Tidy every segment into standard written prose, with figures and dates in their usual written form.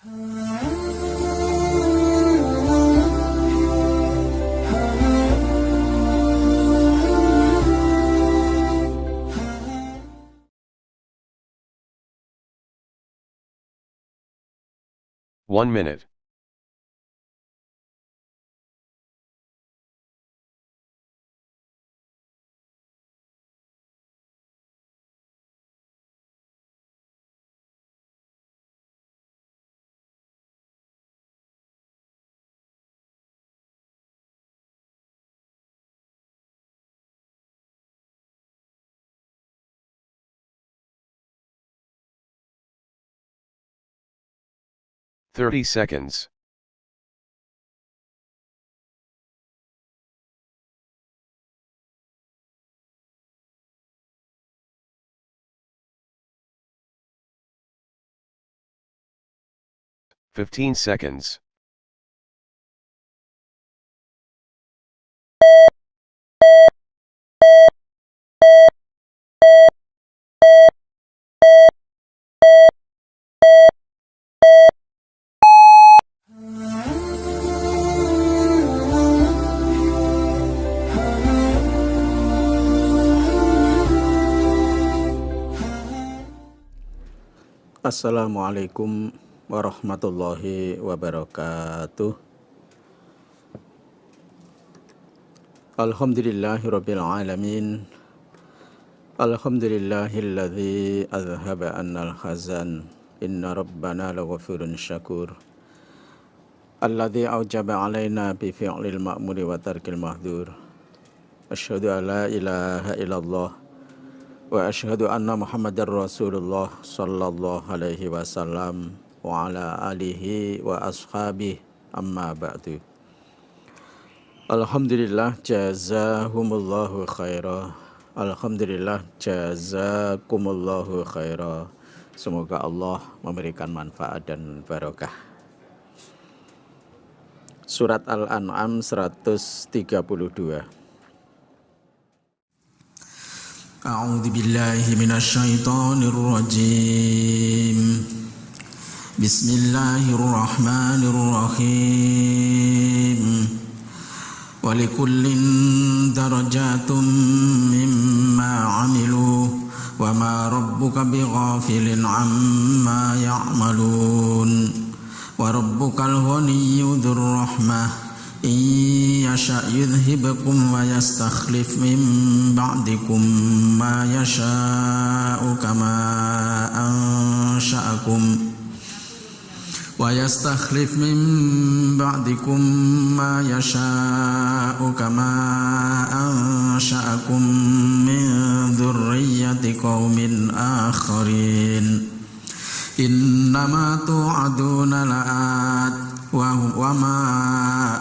1 minute. Thirty seconds. $15 seconds. Assalamualaikum warahmatullahi wabarakatuh. Alhamdulillahirabbil alamin. Alhamdulillahilladzi azhaba annal hazan. Inna rabbana laghafurun syakur. Alladzi aujaba alaina bi fi'lil ma'muri wa tarkil mahdzur. Asyhadu an la ilaha illallah wa asyhadu anna Muhammadar Rasulullah sallallahu alaihi wasallam wa ala alihi wa ashabihi amma ba'du. Alhamdulillah jazahumullahu khaira. Alhamdulillah jazakumullahu khaira. Semoga Allah memberikan manfaat dan barokah. Surat Al-An'am 132. A'udzu billahi minasyaitonir rajim. Bismillahirrahmanirrahim. Walikullin darajatun mimma 'amilu wa ma rabbuka bighafilin 'amma ya'malun. Wa rabbukal ghaniyyu dzur rahmah. In yasha' yudhhibukum wa yastakhlif min ba'dikum ma yasha'u kama ansha'akum wa yastakhlif min ba'dikum ma yasha'u kama ansha'akum min dzurriyyati qaumin akharin. Innama tu'aduna la'at wa ma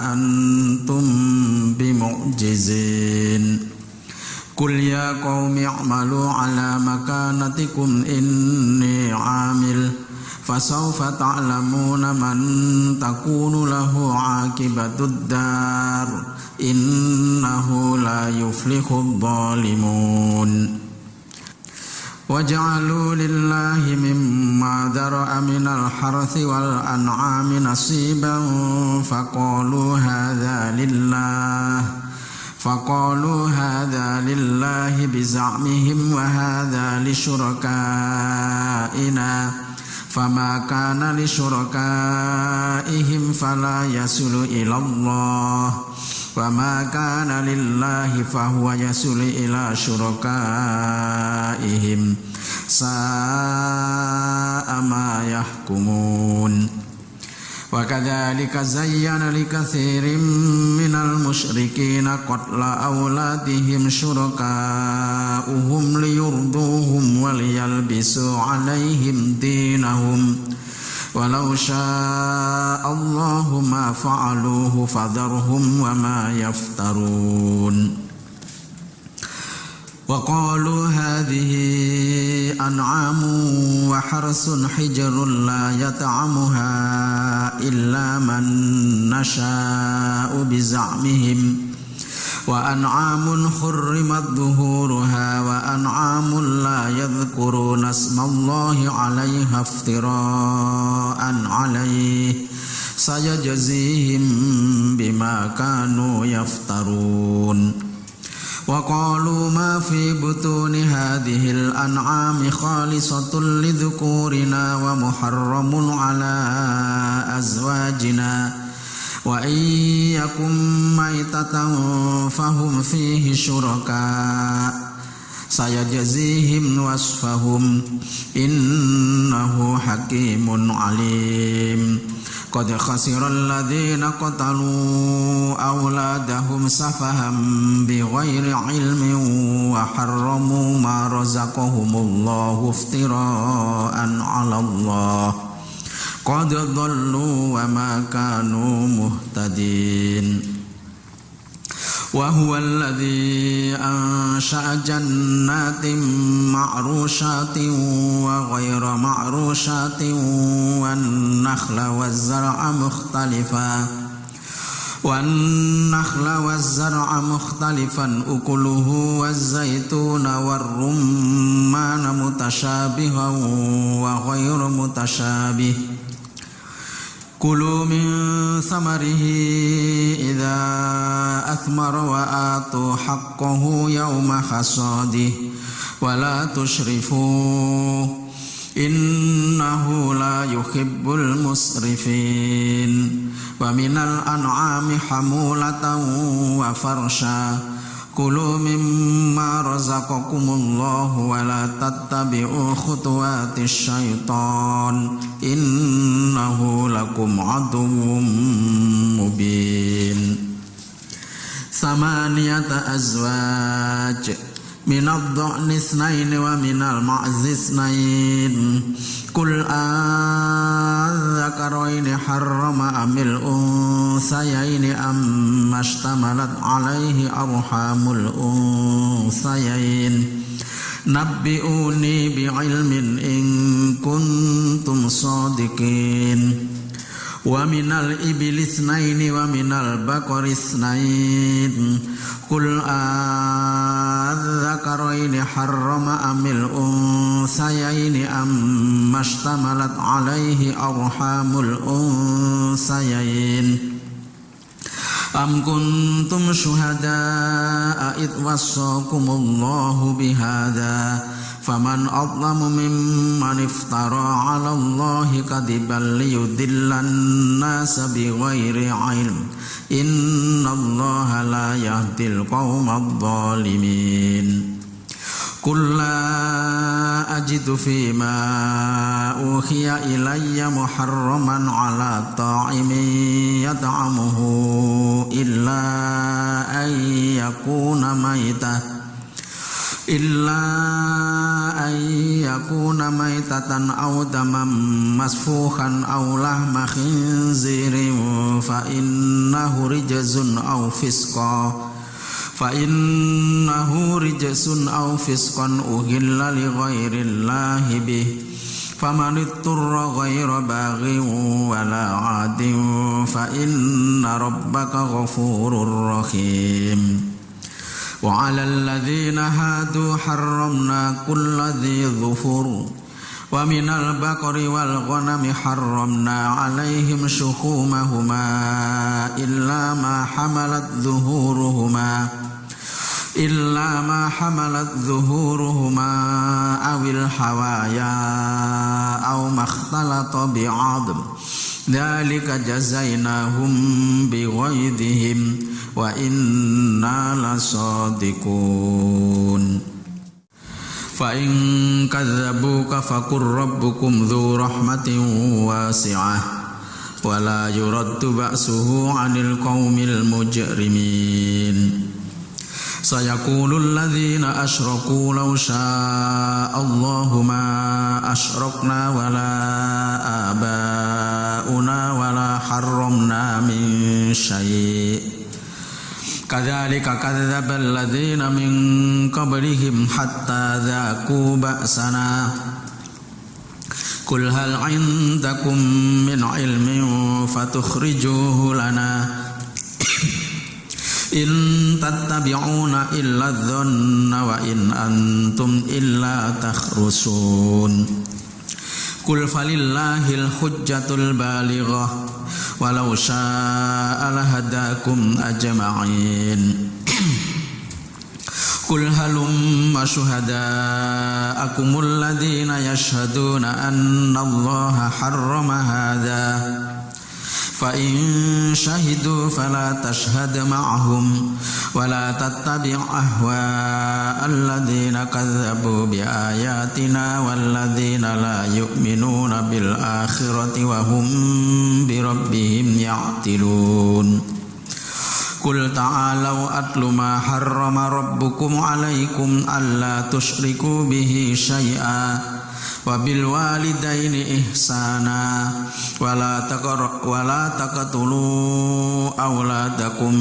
antum bimu'jizin. Qul ya qaumi i'malu ala makanatikum inni 'amil fasawfa ta'lamuna man takunu lahu 'aqibatud dar innahu la yuflihudh dhalimun. وَجَعَلُوا لِلَّهِ مِمَّا ذَرَأَ مِنَ الْحَرْثِ وَالْأَنْعَامِ نَصِيبًا فَقَالُوا هَذَا لِلَّهِ بِزَعْمِهِمْ وَهَذَا لِشُرَكَائِنَا فَمَا كَانَ لِشُرَكَائِهِمْ فَلَا يَصِلُ إِلَى اللَّهِ وَمَا كَانَ لِلَّهِ فَهُوَ يَصِلُ إِلَى شُرَكَائِهِمْ سَاءَ مَا يَحْكُمُونَ. وَكَذَلِكَ زَيَّنَ لِكَثِيرٍ مِّنَ الْمُشْرِكِينَ قَتْلَ أَوْلَادِهِمْ شُرَكَاؤُهُمْ لِيُرْدُوهُمْ وَلِيَلْبِسُوا عَلَيْهِمْ دِينَهُمْ وَلَوْ شَاءَ اللَّهُ مَا فَعَلُوهُ فَذَرْهُمْ وَمَا يَفْتَرُونَ. وَقَالُوا هَذِهِ أَنْعَامٌ وَحَرْثٌ حِجْرٌ لَا يَطْعَمُهَا إِلَّا مَن نَّشَاءُ بِزَعْمِهِمْ وأنعام حرمت ظهورها وأنعام لا يذكرون اسم الله عليها افتراء عليه سيجزيهم بما كانوا يفترون وقالوا ما في بطون هذه الأنعام خالصة لذكورنا ومحرم على أزواجنا وإن يكن ميتة فهم فيه شركاء سيجزيهم وصفهم إنه حكيم عليم قد خسر الذين قتلوا أولادهم سفها بغير علم وحرموا ما رزقهم الله افتراء على الله قد ضلوا وما كانوا مهتدين وهو الذي أنشأ جنات معروشات وغير معروشات والنخل والزرع مختلفا أكله والزيتون والرمان متشابها وغير متشابه كلوا من ثمره إذا أثمر وآتوا حقه يوم حصاده ولا تشرفوا إنه لا يحب المسرفين ومن الأنعام حمولة وفرشا كلوا مما رزقكم الله ولا تتبعوا خطوات الشيطان إنه لكم عدو مبين 8 أزواج من الضأن 2 ومن المعز 2 قل أذكرين حرم أم الأنثيين أما اشتملت عليه أرحام الأنثيين نبئوني بعلم إن كنتم صادقين ومن الإبل 2 ومن البقر 2 قل أذكرين حرم أم الأنثيين أما اشتملت عليه أرحام الأنثيين أم كنتم شهداء إذ وصاكم الله بهذا فمن أظلم ممن افترى على الله كذبا ليضل الناس بغير علم إن الله لا يهدي القوم الظالمين قل لا أجد فيما أوحي إلي محرما على طاعم يطعمه إلا أن يكون ميتة أو دما مسفوحا أو لحم خنزير فإنه رجس أو فسقا أهل لغير الله به فمن اضطر غير باغ ولا عاد فإن ربك غفور رحيم وعلى الذين هادوا حرمنا كل ذي ظفر ومن البقر والغنم حرمنا عليهم شحومهما إلا ما حملت ظهورهما أو الحوايا أو ما اختلط بعظم ذلك جزيناهم بغيظهم وإنا لصادقون فإن كذبوك فقل ربكم ذو رحمة واسعة ولا يرد بأسه عن القوم المجرمين سيقول الذين أشركوا لو شاء الله ما أشركنا ولا آباؤنا ولا حرمنا من شيء كذلك كذب الذين من قبلهم حتى ذاقوا بأسنا قل هل عندكم من علم فتخرجوه لنا In tattabi'una illa dhanna wa in antum illa takhrusun. Qul falillahil hujjatul balighah walau syaa'a lahadakum ajma'in. Qul halumma syuhada'akumul ladzina yashhaduna anna Allaha harrama hadza fa in syahidu fala tashhad ma'ahum wa la tattabi' ahwa'al ladzina kadzdzabu bi ayatina wal ladzina la yu'minuna bil akhirati wa hum bi rabbihim ya'tilun. Qul ta'alau atlu ma harrama rabbukum alaikum alla tusyriku bihi syai'a wa bil walidaini ihsana wa la taqtulu auladakum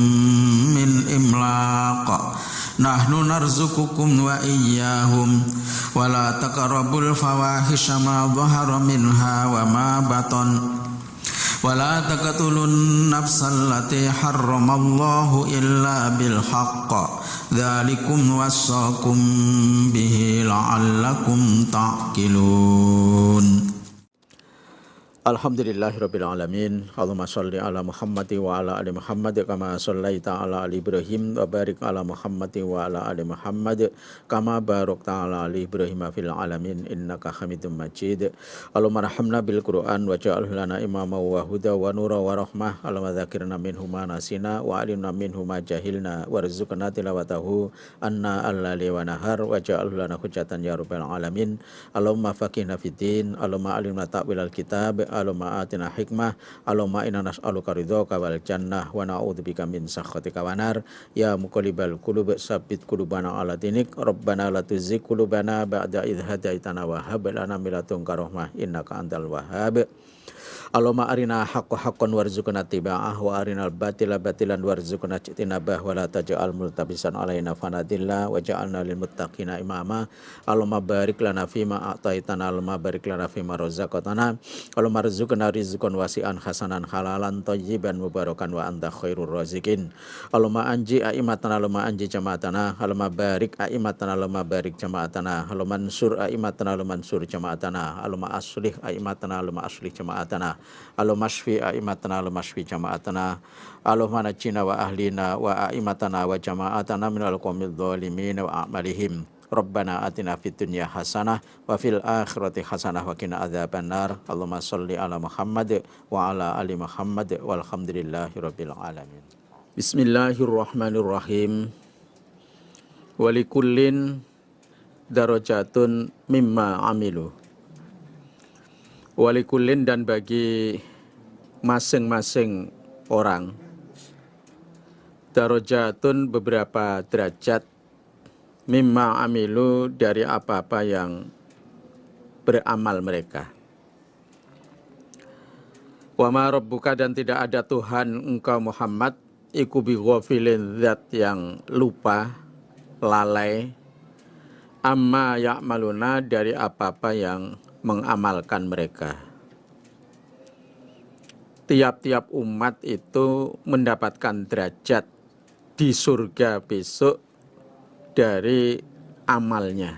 min imlaq nahnu narzuqukum wa iyyahum wa la taqrabul fawahisha ma dhahara minha wa ma batan wala taqtulun nafsal lati harramallahu illa bil haqq dzalikum wassakum bihi la'allakum ta'qilun. Alhamdulillahirabbil alamin. Allahumma shalli ala Muhammad wa ala ali Muhammad kama shallaita ala ali Ibrahim wa barik ala Muhammad wa ala ali Muhammad kama barakta ala ali Ibrahim fil alamin innaka Hamidum Majid. Allahumma arhamna bil Qur'an waj'alhu lana imama wa huda wa nura wa rahmah. Allahumma dzakirna minhu ma nasina wa alimna minhu ma jahilna warzuqna tilawatahu anna al-laili wa nahar waj'alhu lana hujjatan ya rabbal alamin. Allahumma faqihna fid din, Allahumma alimna ta'wilal kitab, Allahumma atina hikmah, Allahumma inna nas'aluka ridhaka wal jannah wa na'udzubika min sakhatika wa nar. Ya muqallibal qulub tsabbit qulubana ala dinik. Rabbana la tuzigh qulubana ba'da idh hadaitana wa hab lana min ladunka rahmah innaka antal wahhab. Allahumma arina haqqo haqqan warzuqna tiba'ah wa arinal batila batilan warzuqna ijtinabah wa la taj'al multabisan alaina fanadilla wa ja'alna lil muttaqina imama. Allahumma barik lana fima a'taitana, Allahumma barik lana fima razaqtana, Allahumma rzuqna rizqan wasi'an hasanan halalan thayyiban mubarakan wa anta khairur raziqin. Allahumma anji a'immatana, Allahumma anji jama'atana, Allahumma barik a'immatana, Allahumma barik jama'atana, Allahumma ansur a'immatana, Allahumma ansur jama'atana, Allahumma aslih a'immatana, Allahumma aslih jama'atana, Allahumma shfi a'immatana, Allahumma shfi jama'atana, Allahumma najjina wa ahlina wa a'immatana wa jama'atana minal qawmidh dhalimin wa a'malihim. Rabbana atina fid dunya hasanah wa fil akhirati hasanah wa qina adzabannar. Allahumma shalli ala Muhammad wa ala ali Muhammad walhamdulillahi rabbil alamin. Bismillahirrahmanirrahim. Walikullin darajatun mimma amilu. Walikullin, dan bagi masing-masing orang, darajatun, beberapa derajat, mimma amilu, dari apa-apa yang beramal mereka. Wa ma rabbuka, dan tidak ada Tuhan engkau Muhammad, iku bi ghafilin, zat yang lupa, lalai, amma ya'maluna, dari apa-apa yang mengamalkan mereka. Tiap-tiap umat itu mendapatkan derajat di surga besok dari amalnya.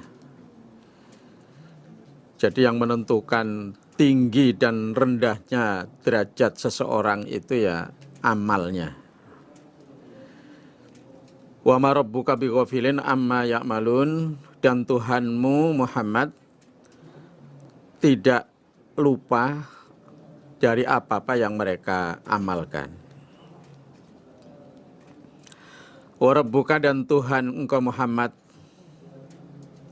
Jadi yang menentukan tinggi dan rendahnya derajat seseorang itu ya amalnya. Wa ma rabbuka bighafilin amma ya'malun, dan Tuhanmu Muhammad tidak lupa dari apa-apa yang mereka amalkan. Wa rabbuka, dan Tuhan engkau Muhammad,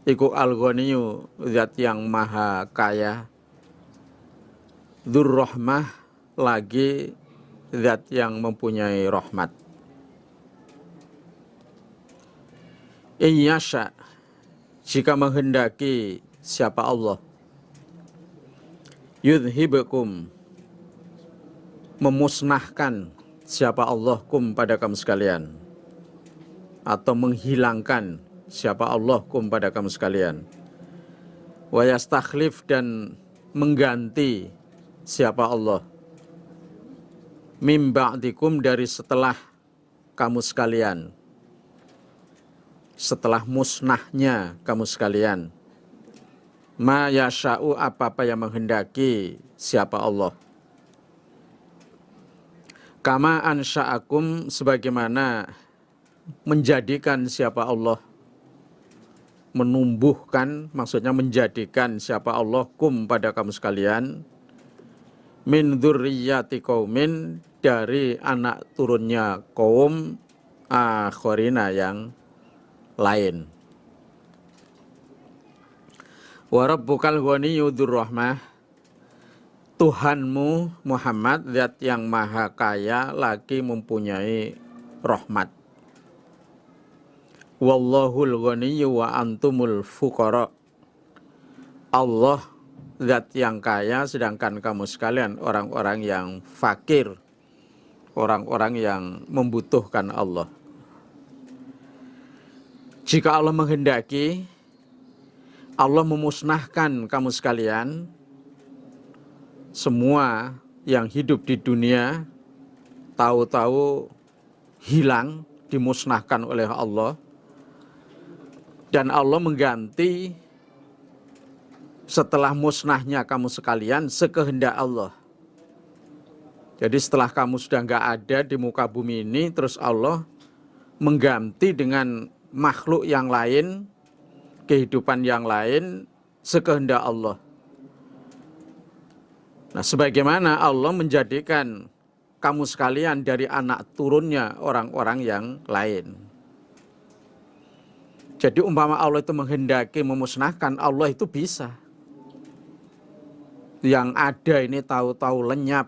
iku al-ghaniyu, zat yang maha kaya, dzur rahmah, lagi zat yang mempunyai rahmat. Inyasha, jika menghendaki siapa Allah, yudhibukum, memusnahkan siapa Allah kum, pada kamu sekalian, atau menghilangkan siapa Allah kum, pada kamu sekalian. Wa yastakhlif, dan mengganti siapa Allah, mim ba'dikum, dari setelah kamu sekalian, setelah musnahnya kamu sekalian, ma yasha'u, apa-apa yang menghendaki siapa Allah. Kama ansha'akum, sebagaimana menjadikan siapa Allah, menumbuhkan, maksudnya menjadikan siapa Allah kum pada kamu sekalian, min dzurriyyati qaumin, dari anak turunnya kaum akhirina yang lain. Wa rabbukal ghaniyyu dzur rahmah, Tuhanmu Muhammad zat yang maha kaya lagi mempunyai rahmat. Wallahul ghaniyyu wa antumul fuqara, Allah zat yang kaya sedangkan kamu sekalian orang-orang yang fakir, orang-orang yang membutuhkan Allah. Jika Allah menghendaki, Allah memusnahkan kamu sekalian, semua yang hidup di dunia tahu-tahu hilang, dimusnahkan oleh Allah, dan Allah mengganti setelah musnahnya kamu sekalian sekehendak Allah. Jadi setelah kamu sudah nggak ada di muka bumi ini, terus Allah mengganti dengan makhluk yang lain, kehidupan yang lain, sekehendak Allah. Nah, sebagaimana Allah menjadikan kamu sekalian dari anak turunnya orang-orang yang lain. Jadi umpama Allah itu menghendaki memusnahkan, Allah itu bisa. Yang ada ini tahu-tahu lenyap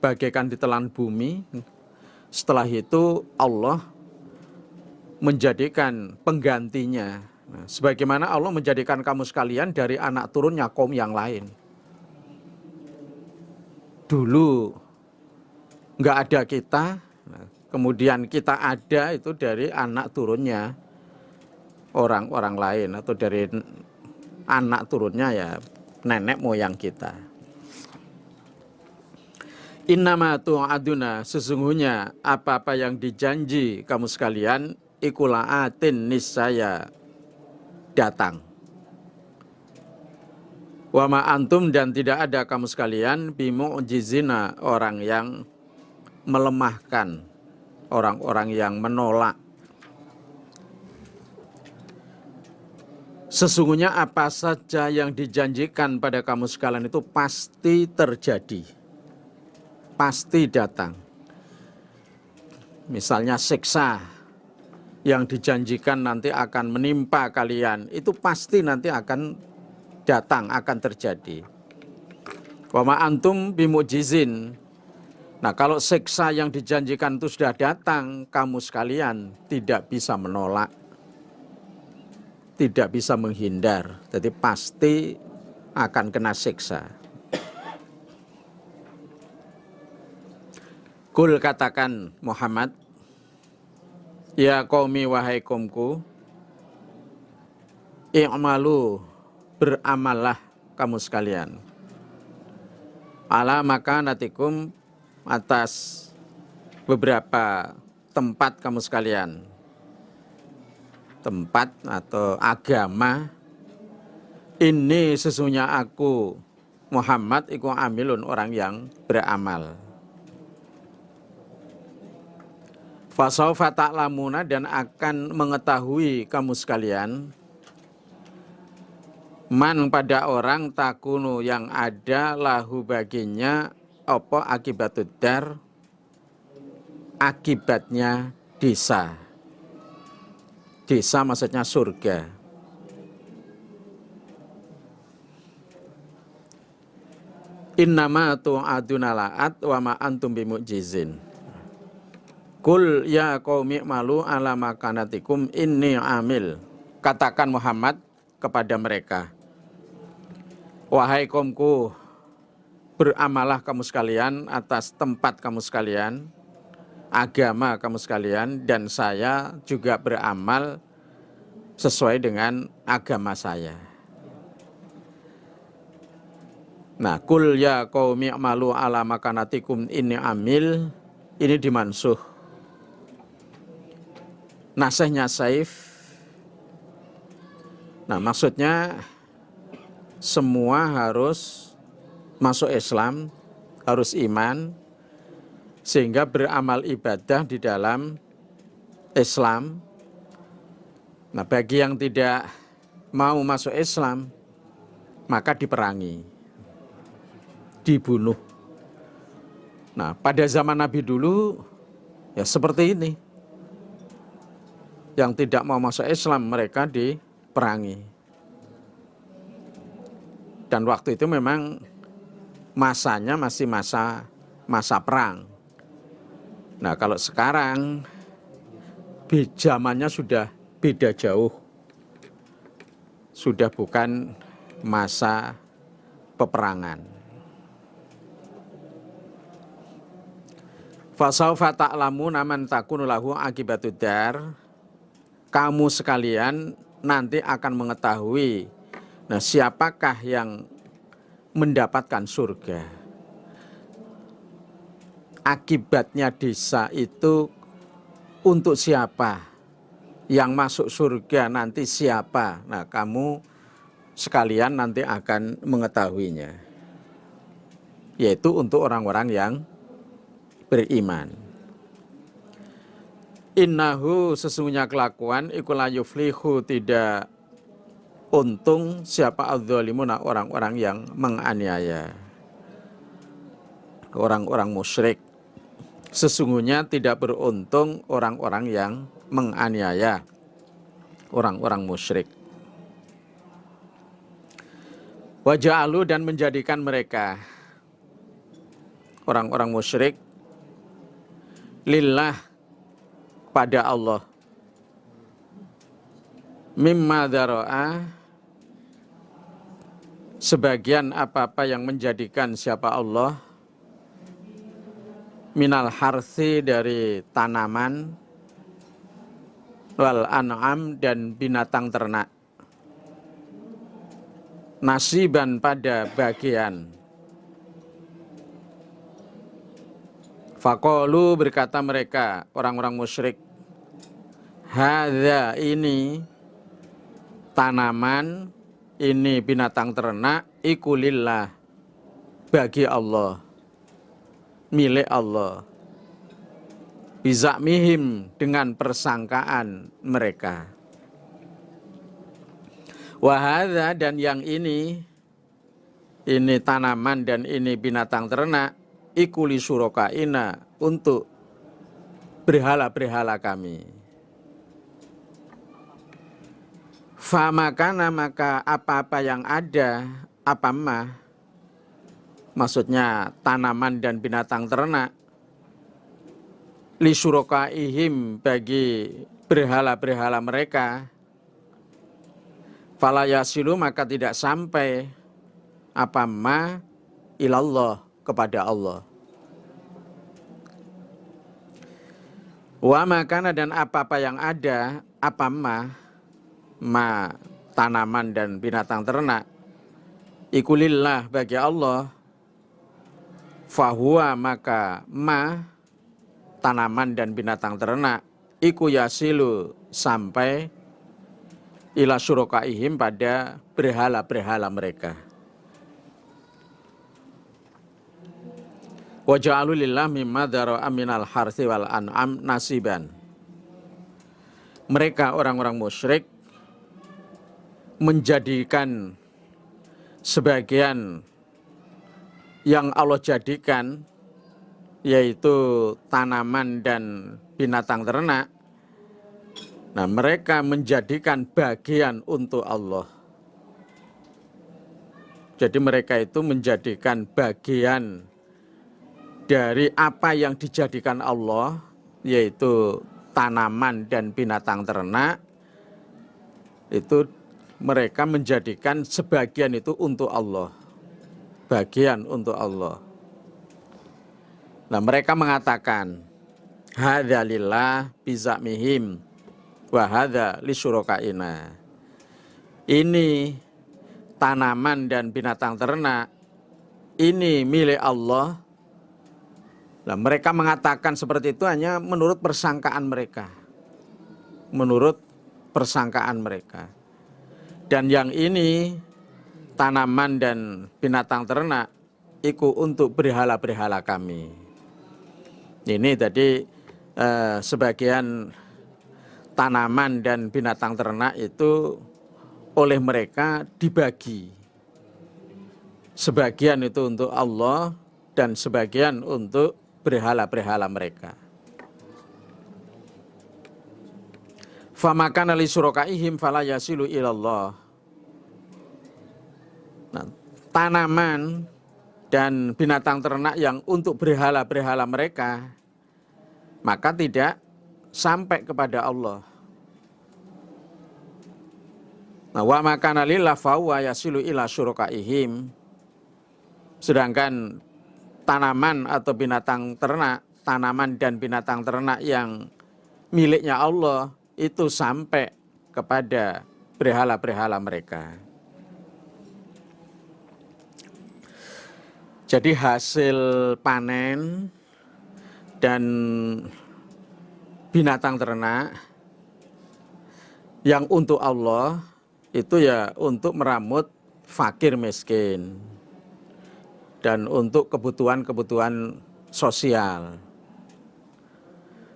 bagaikan ditelan bumi. Setelah itu Allah menjadikan penggantinya. Nah, sebagaimana Allah menjadikan kamu sekalian dari anak turunnya kaum yang lain. Dulu nggak ada kita, kemudian kita ada itu dari anak turunnya orang-orang lain, atau dari anak turunnya ya nenek moyang kita. Innama tu'aduna, sesungguhnya apa-apa yang dijanji kamu sekalian, ikulaatin, niscaya datang. Wa ma antum, dan tidak ada kamu sekalian, bimu'jizina, orang yang melemahkan, orang-orang yang menolak. Sesungguhnya apa saja yang dijanjikan pada kamu sekalian itu pasti terjadi, pasti datang. Misalnya siksa yang dijanjikan nanti akan menimpa kalian, itu pasti nanti akan datang, akan terjadi. Wa ma antum bimujizin. Nah, kalau siksa yang dijanjikan itu sudah datang, kamu sekalian tidak bisa menolak, tidak bisa menghindar. Jadi pasti akan kena siksa. Kul, katakan Muhammad, ya qaumi, wahai kaumku, i'malu, beramallah kamu sekalian, ala makanatikum, atas beberapa tempat kamu sekalian, tempat atau agama. Ini sesungguhnya aku Muhammad iku amilun, orang yang beramal. Fasaufa ta'lamuna, dan akan mengetahui kamu sekalian, man, pada orang, takunu, yang ada, lahu baginya, apa akibatud dar, akibatnya desa. Desa maksudnya surga. Innama tu'aduna la'at wa ma antum bimu'jizin. Kul ya qaumi malu ala makanatikum inni amil. Katakan Muhammad kepada mereka, wahai kaumku, beramalah kamu sekalian atas tempat kamu sekalian, agama kamu sekalian, dan saya juga beramal sesuai dengan agama saya. Nah, kul ya qaumi malu ala makanatikum inni amil, ini dimansuh. nasihnya Saif. Nah, maksudnya semua harus masuk Islam, harus iman, sehingga beramal ibadah di dalam Islam. Nah, bagi yang tidak mau masuk Islam, maka diperangi, dibunuh. Nah, pada zaman Nabi dulu, ya seperti ini. Yang tidak mau masuk Islam, mereka diperangi. Dan waktu itu memang masanya masih masa perang. Nah, kalau sekarang, zamannya sudah beda jauh. Sudah bukan masa peperangan. Fasaufa ta'lamuna man takunu lahu akibatud dar. Kamu sekalian nanti akan mengetahui, nah, siapakah yang mendapatkan surga. Akibatnya desa itu untuk siapa? Yang masuk surga nanti siapa? Nah, kamu sekalian nanti akan mengetahuinya. Yaitu untuk orang-orang yang beriman. Innahu, sesungguhnya kelakuan iku la yuflihu, tidak untung siapa adz-dzalimuna, orang-orang yang menganiaya, orang-orang musyrik. Sesungguhnya tidak beruntung orang-orang yang menganiaya, orang-orang musyrik. Wa ja'alu, dan menjadikan mereka, orang-orang musyrik, lillah, pada Allah, mimma dzara'a, sebagian apa-apa yang menjadikan siapa Allah, minal harsi, dari tanaman, wal an'am, dan binatang ternak, nasiban, pada bagian. Faqalu, berkata mereka, orang-orang musyrik, hadza, ini tanaman, ini binatang ternak, iku lillah, bagi Allah, milik Allah. Bizakmihim, dengan persangkaan mereka. Wahadza, dan yang ini tanaman dan ini binatang ternak, iku li syurakaina, untuk berhala-berhala kami. Famakana, maka apa-apa yang ada, apa mah, maksudnya tanaman dan binatang ternak, li syurakaihim, bagi berhala-berhala mereka, fala yasilu, maka tidak sampai, apa ma, ilallah, kepada Allah. Wa makana, dan apa-apa yang ada, apa ma, tanaman dan binatang ternak, ikulillah, bagi Allah, fahuwa, maka ma, tanaman dan binatang ternak, iku yasilu, sampai ila syurakaihim, pada berhala-berhala mereka. Wa ja'alu lillah mimma dzara'a minal harsi wal an'am nasiban. Mereka, orang-orang musyrik, menjadikan sebagian yang Allah jadikan, yaitu tanaman dan binatang ternak. Nah, mereka menjadikan bagian untuk Allah. Jadi mereka itu menjadikan bagian dari apa yang dijadikan Allah, yaitu tanaman dan binatang ternak, itu mereka menjadikan sebagian itu untuk Allah, bagian untuk Allah. Nah, mereka mengatakan, hadza lillah bizamihim wa hadza lisyurakaina. Ini tanaman dan binatang ternak, ini milik Allah. Nah, mereka mengatakan seperti itu hanya menurut persangkaan mereka. menurut persangkaan mereka. Dan yang ini tanaman dan binatang ternak iku untuk berhala-berhala kami. Ini tadi sebagian tanaman dan binatang ternak itu oleh mereka dibagi. Sebagian itu untuk Allah dan sebagian untuk berhala-berhala mereka. Famakana li surakaihim fala yasilu ilallah. Nah, tanaman dan binatang ternak yang untuk berhala-berhala mereka maka tidak sampai kepada Allah. Nah, wa makana lillah fa huwa yasilu ila surakaihim. Sedangkan tanaman atau binatang ternak, tanaman dan binatang ternak yang miliknya Allah itu sampai kepada berhala-berhala mereka. Jadi hasil panen dan binatang ternak yang untuk Allah itu ya untuk meramut fakir miskin dan untuk kebutuhan-kebutuhan sosial.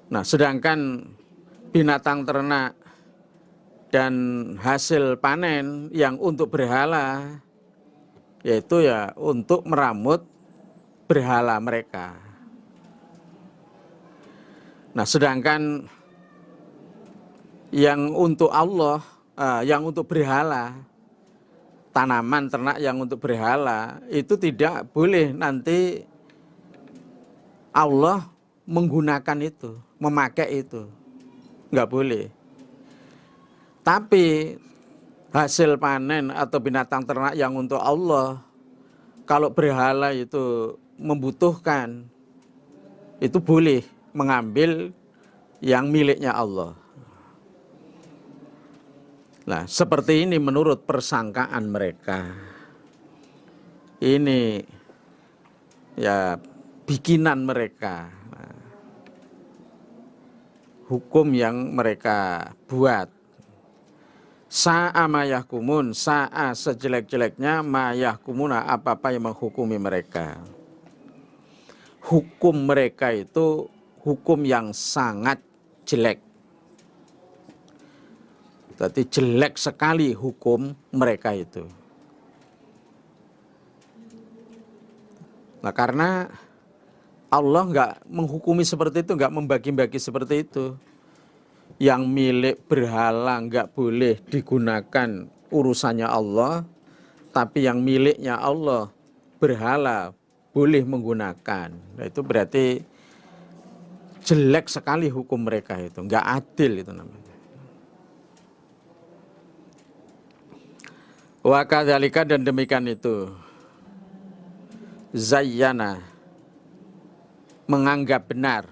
Nah, sedangkan binatang ternak dan hasil panen yang untuk berhala yaitu ya untuk meramut berhala mereka. Nah, sedangkan yang untuk Allah, yang untuk berhala, tanaman ternak yang untuk berhala itu tidak boleh nanti Allah menggunakan itu, memakai itu. Enggak boleh. Tapi hasil panen atau binatang ternak yang untuk Allah, kalau berhala itu membutuhkan, itu boleh mengambil yang miliknya Allah. Nah, seperti ini menurut persangkaan mereka. Ini ya bikinan mereka. Hukum yang mereka buat. Sa'a ma yahkumun, sa'a sejelek-jeleknya ma yahkumuna, apa-apa yang menghukumi mereka. Hukum mereka itu hukum yang sangat jelek. Jadi jelek sekali hukum mereka itu. Nah, karena Allah nggak menghukumi seperti itu, nggak membagi-bagi seperti itu. Yang milik berhala nggak boleh digunakan urusannya Allah, tapi yang miliknya Allah berhala boleh menggunakan. Nah, itu berarti jelek sekali hukum mereka itu, nggak adil itu namanya. Wa kadzalika, dan demikian itu, zayyana, menganggap benar,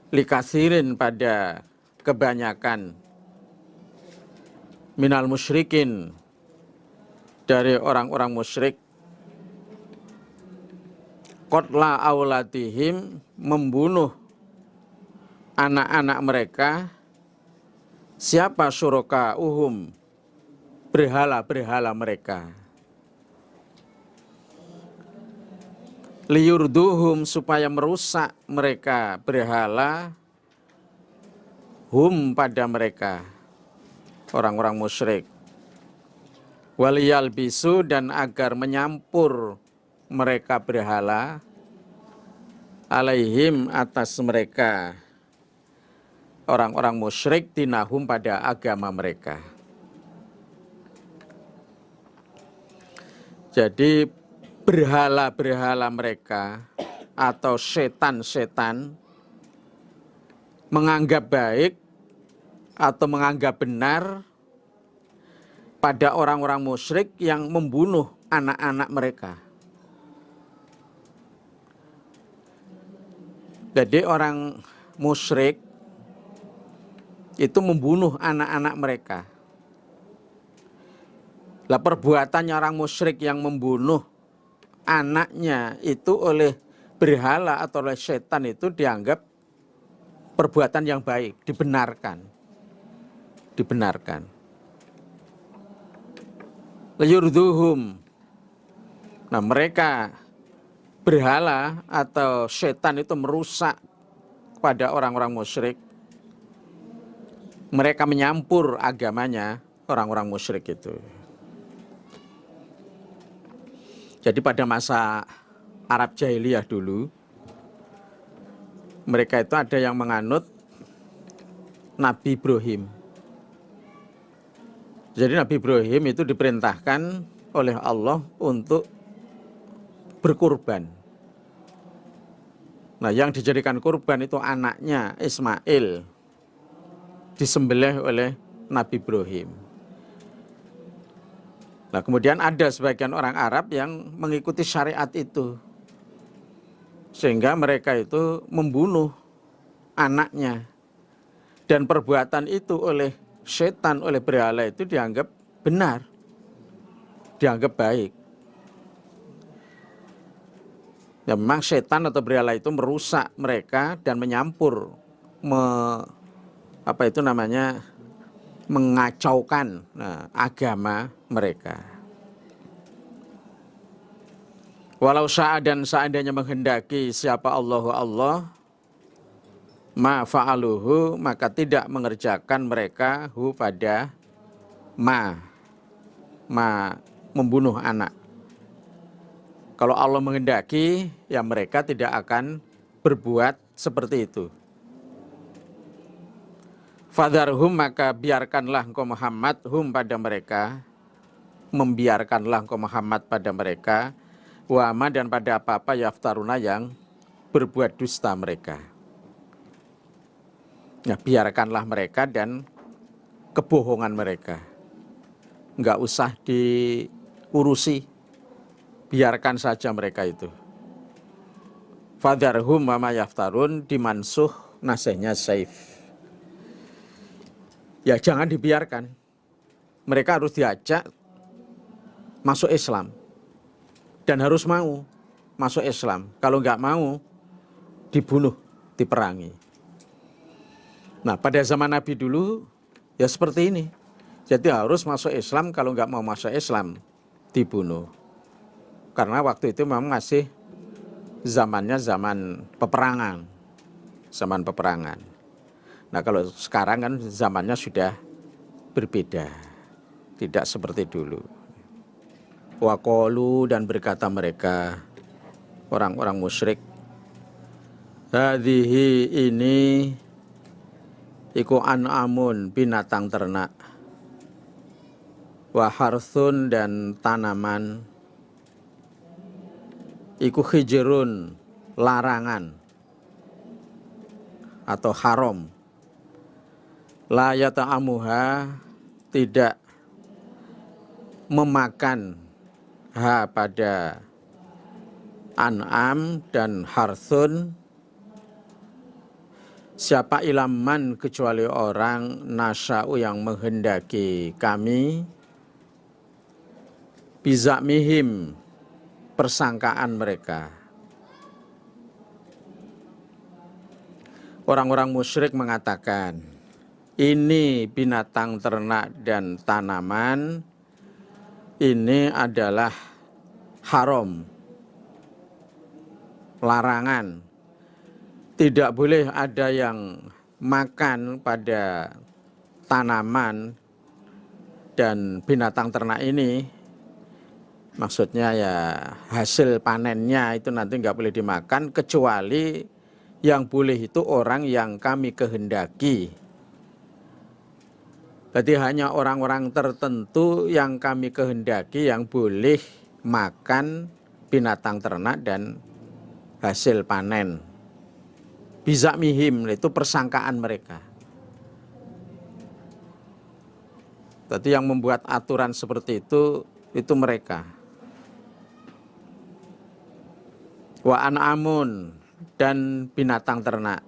likasirin, pada kebanyakan, minal musyrikin, dari orang-orang musyrik, qatla auladihim, membunuh anak-anak mereka. Siapa? syurakauhum, berhala-berhala mereka. Liyurduhum, supaya merusak mereka berhala, hum, pada mereka, orang-orang musyrik. Waliyal bisu, dan agar menyampur mereka berhala, alaihim, atas mereka, orang-orang musyrik, dinahum, pada agama mereka. Jadi berhala-berhala mereka atau setan-setan menganggap baik atau menganggap benar pada orang-orang musyrik yang membunuh anak-anak mereka. Jadi orang musyrik itu membunuh anak-anak mereka. Lah, perbuatannya orang musyrik yang membunuh anaknya itu oleh berhala atau oleh setan itu dianggap perbuatan yang baik, dibenarkan. Liyurduhum. Nah, mereka berhala atau setan itu merusak pada orang-orang musyrik. Mereka menyampur agamanya orang-orang musyrik itu. Jadi pada masa Arab Jahiliyah dulu, mereka itu ada yang menganut Nabi Ibrahim. Jadi Nabi Ibrahim itu diperintahkan oleh Allah untuk berkurban. Nah, yang dijadikan kurban itu anaknya Ismail, disembelih oleh Nabi Ibrahim. Nah, kemudian ada sebagian orang Arab yang mengikuti syariat itu, sehingga mereka itu membunuh anaknya. Dan perbuatan itu oleh setan, oleh berhala itu dianggap benar, dianggap baik. Ya, memang setan atau berhala itu merusak mereka dan menyampur, mengacaukan agama mereka. Walau syaa, dan seandainya menghendaki siapa Allah, ma fa'aluhu, maka tidak mengerjakan mereka hu pada ma membunuh anak. Kalau Allah menghendaki, ya mereka tidak akan berbuat seperti itu. Fadharhum, maka biarkanlah engkau Muhammad hum pada mereka, membiarkanlah engkau Muhammad pada mereka, wama, dan pada apa-apa yaftaruna, yang berbuat dusta mereka. Ya, biarkanlah mereka dan kebohongan mereka, enggak usah diurusi, biarkan saja mereka itu. Fadharhum wama yaftarun, dimansuh nasihnya Saif. Ya, jangan dibiarkan. Mereka harus diajak masuk Islam. Dan harus mau masuk Islam. Kalau nggak mau, dibunuh, diperangi. Nah, pada zaman Nabi dulu, ya seperti ini. Jadi harus masuk Islam, kalau nggak mau masuk Islam, dibunuh. Karena waktu itu memang masih zamannya zaman peperangan. Zaman peperangan. Nah, kalau sekarang kan zamannya sudah berbeda. Tidak seperti dulu. Waqalu, dan berkata mereka, orang-orang musyrik, hadhihi, ini iku an'amun, binatang ternak, wa harthun, dan tanaman, iku hijrun, larangan atau haram, la yata'amuha, tidak memakan ha pada an'am dan harthun, siapa ilaman, kecuali orang nasya'u, yang menghendaki kami, bizamihim, persangkaan mereka. Orang-orang musyrik mengatakan, ini binatang ternak dan tanaman ini adalah haram, larangan. Tidak boleh ada yang makan pada tanaman dan binatang ternak ini. Maksudnya ya hasil panennya itu nanti nggak boleh dimakan, kecuali yang boleh itu orang yang kami kehendaki. Berarti hanya orang-orang tertentu yang kami kehendaki yang boleh makan binatang ternak dan hasil panen. Bizamihim, itu persangkaan mereka. Berarti yang membuat aturan seperti itu mereka. Wa an'amun, dan binatang ternak.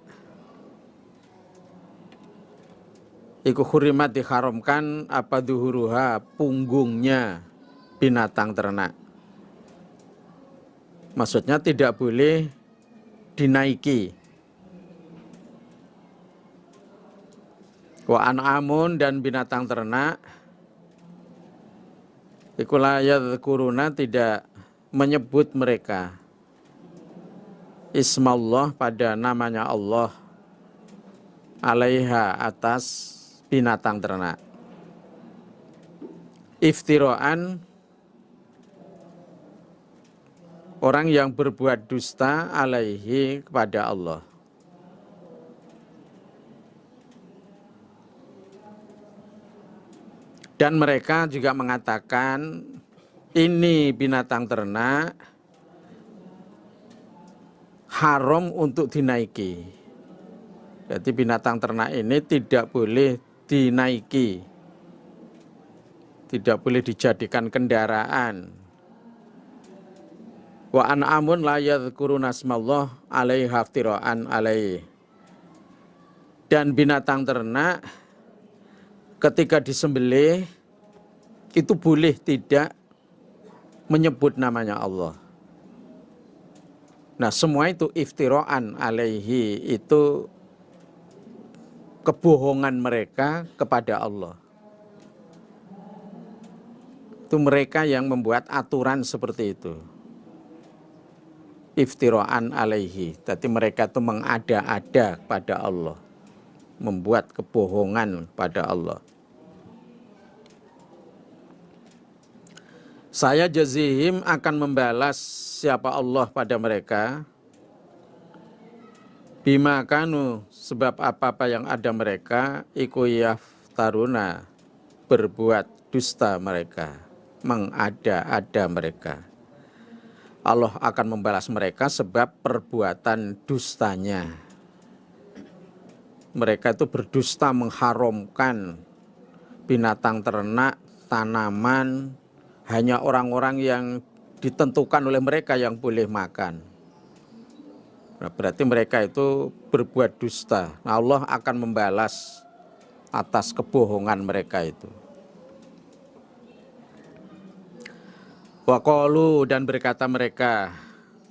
Iku hurimat, diharamkan apa duhuruha, punggungnya binatang ternak. Maksudnya tidak boleh dinaiki. Wa an'amun dan binatang ternak iku la yadhkuruna tidak menyebut mereka ismallah pada namanya Allah alaiha atas binatang ternak. Iftiraan orang yang berbuat dusta alaihi kepada Allah. Dan mereka juga mengatakan ini binatang ternak haram untuk dinaiki. Jadi binatang ternak ini tidak boleh dinaiki, tidak boleh dijadikan kendaraan. Wa an'amun la yadhkuruna asmallah alaiha iftira'an alaih. Dan binatang ternak ketika disembelih itu boleh tidak menyebut namanya Allah. Nah, semua itu iftira'an alaihi, itu kebohongan mereka kepada Allah. Itu mereka yang membuat aturan seperti itu. Iftira'an alaihi. Jadi mereka itu mengada-ada pada Allah, membuat kebohongan pada Allah. Saya jazihim akan membalas siapa Allah pada mereka bima kanu, sebab apa-apa yang ada mereka iku yaftaruna, berbuat dusta mereka, mengada-ada mereka. Allah akan membalas mereka sebab perbuatan dustanya. Mereka itu berdusta mengharamkan binatang ternak, tanaman, hanya orang-orang yang ditentukan oleh mereka yang boleh makan. Nah, berarti mereka itu berbuat dusta. Nah, Allah akan membalas atas kebohongan mereka itu. Wa qalu, dan berkata mereka,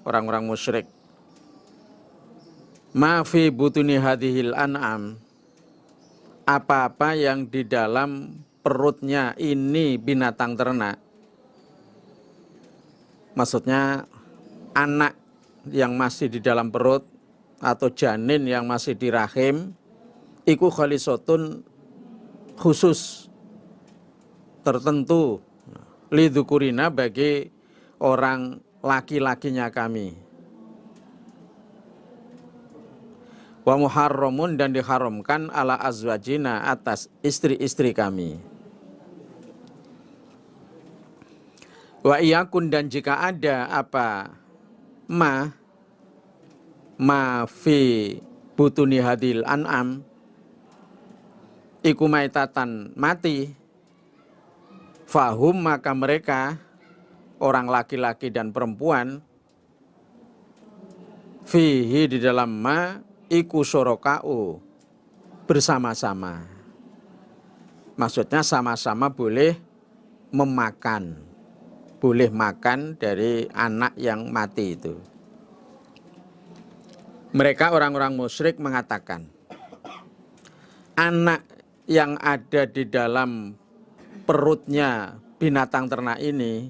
orang-orang musyrik, ma fi butuni hadhil an'am, apa-apa yang di dalam perutnya ini binatang ternak. Maksudnya anak yang masih di dalam perut atau janin yang masih di rahim iku khalisotun, khusus tertentu, lidzukurina, bagi orang laki-lakinya kami. Wa muharramun, dan diharamkan ala azwajina, atas istri-istri kami. Wa iyakun, dan jika ada apa ma fi butuni hadil an'am iku maitatan, mati, fahum, maka mereka orang laki-laki dan perempuan fihi, di dalam ma iku syuraka'u, bersama-sama. Maksudnya sama-sama boleh memakan, boleh makan dari anak yang mati itu. Mereka orang-orang musyrik mengatakan anak yang ada di dalam perutnya binatang ternak ini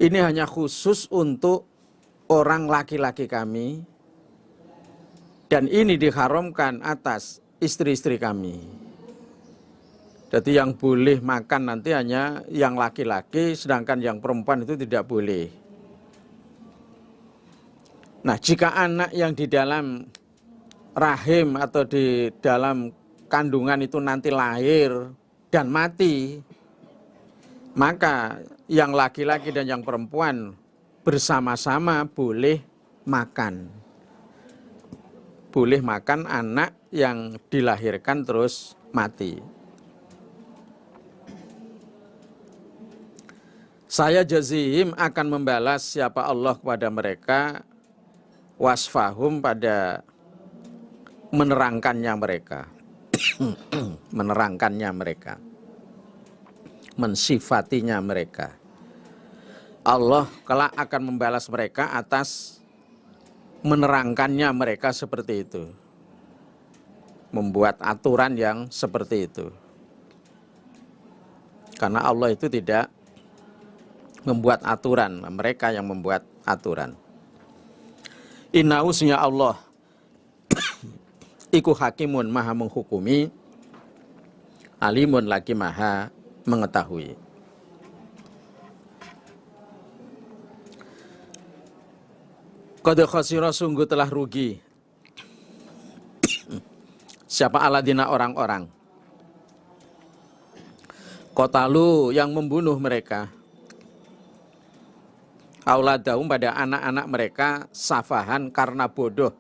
hanya khusus untuk orang laki-laki kami, dan ini diharamkan atas istri-istri kami. Jadi yang boleh makan nanti hanya yang laki-laki, sedangkan yang perempuan itu tidak boleh. Nah, jika anak yang di dalam rahim atau di dalam kandungan itu nanti lahir dan mati, maka yang laki-laki dan yang perempuan bersama-sama boleh makan. Boleh makan anak yang dilahirkan terus mati. Saya jazihim akan membalas siapa Allah kepada mereka wasfahum, pada menerangkannya mereka. Menerangkannya mereka, mensifatinya mereka. Allah kelak akan membalas mereka atas menerangkannya mereka seperti itu. membuat aturan yang seperti itu. Karena Allah itu tidak membuat aturan, mereka yang membuat aturan. Innahu sunya Allah iku hakimun maha menghukumi, alimun lagi maha mengetahui. Qad khasira sungguh telah rugi siapa aladina orang-orang qatalu yang membunuh mereka auladahum pada anak-anak mereka safahan karena bodoh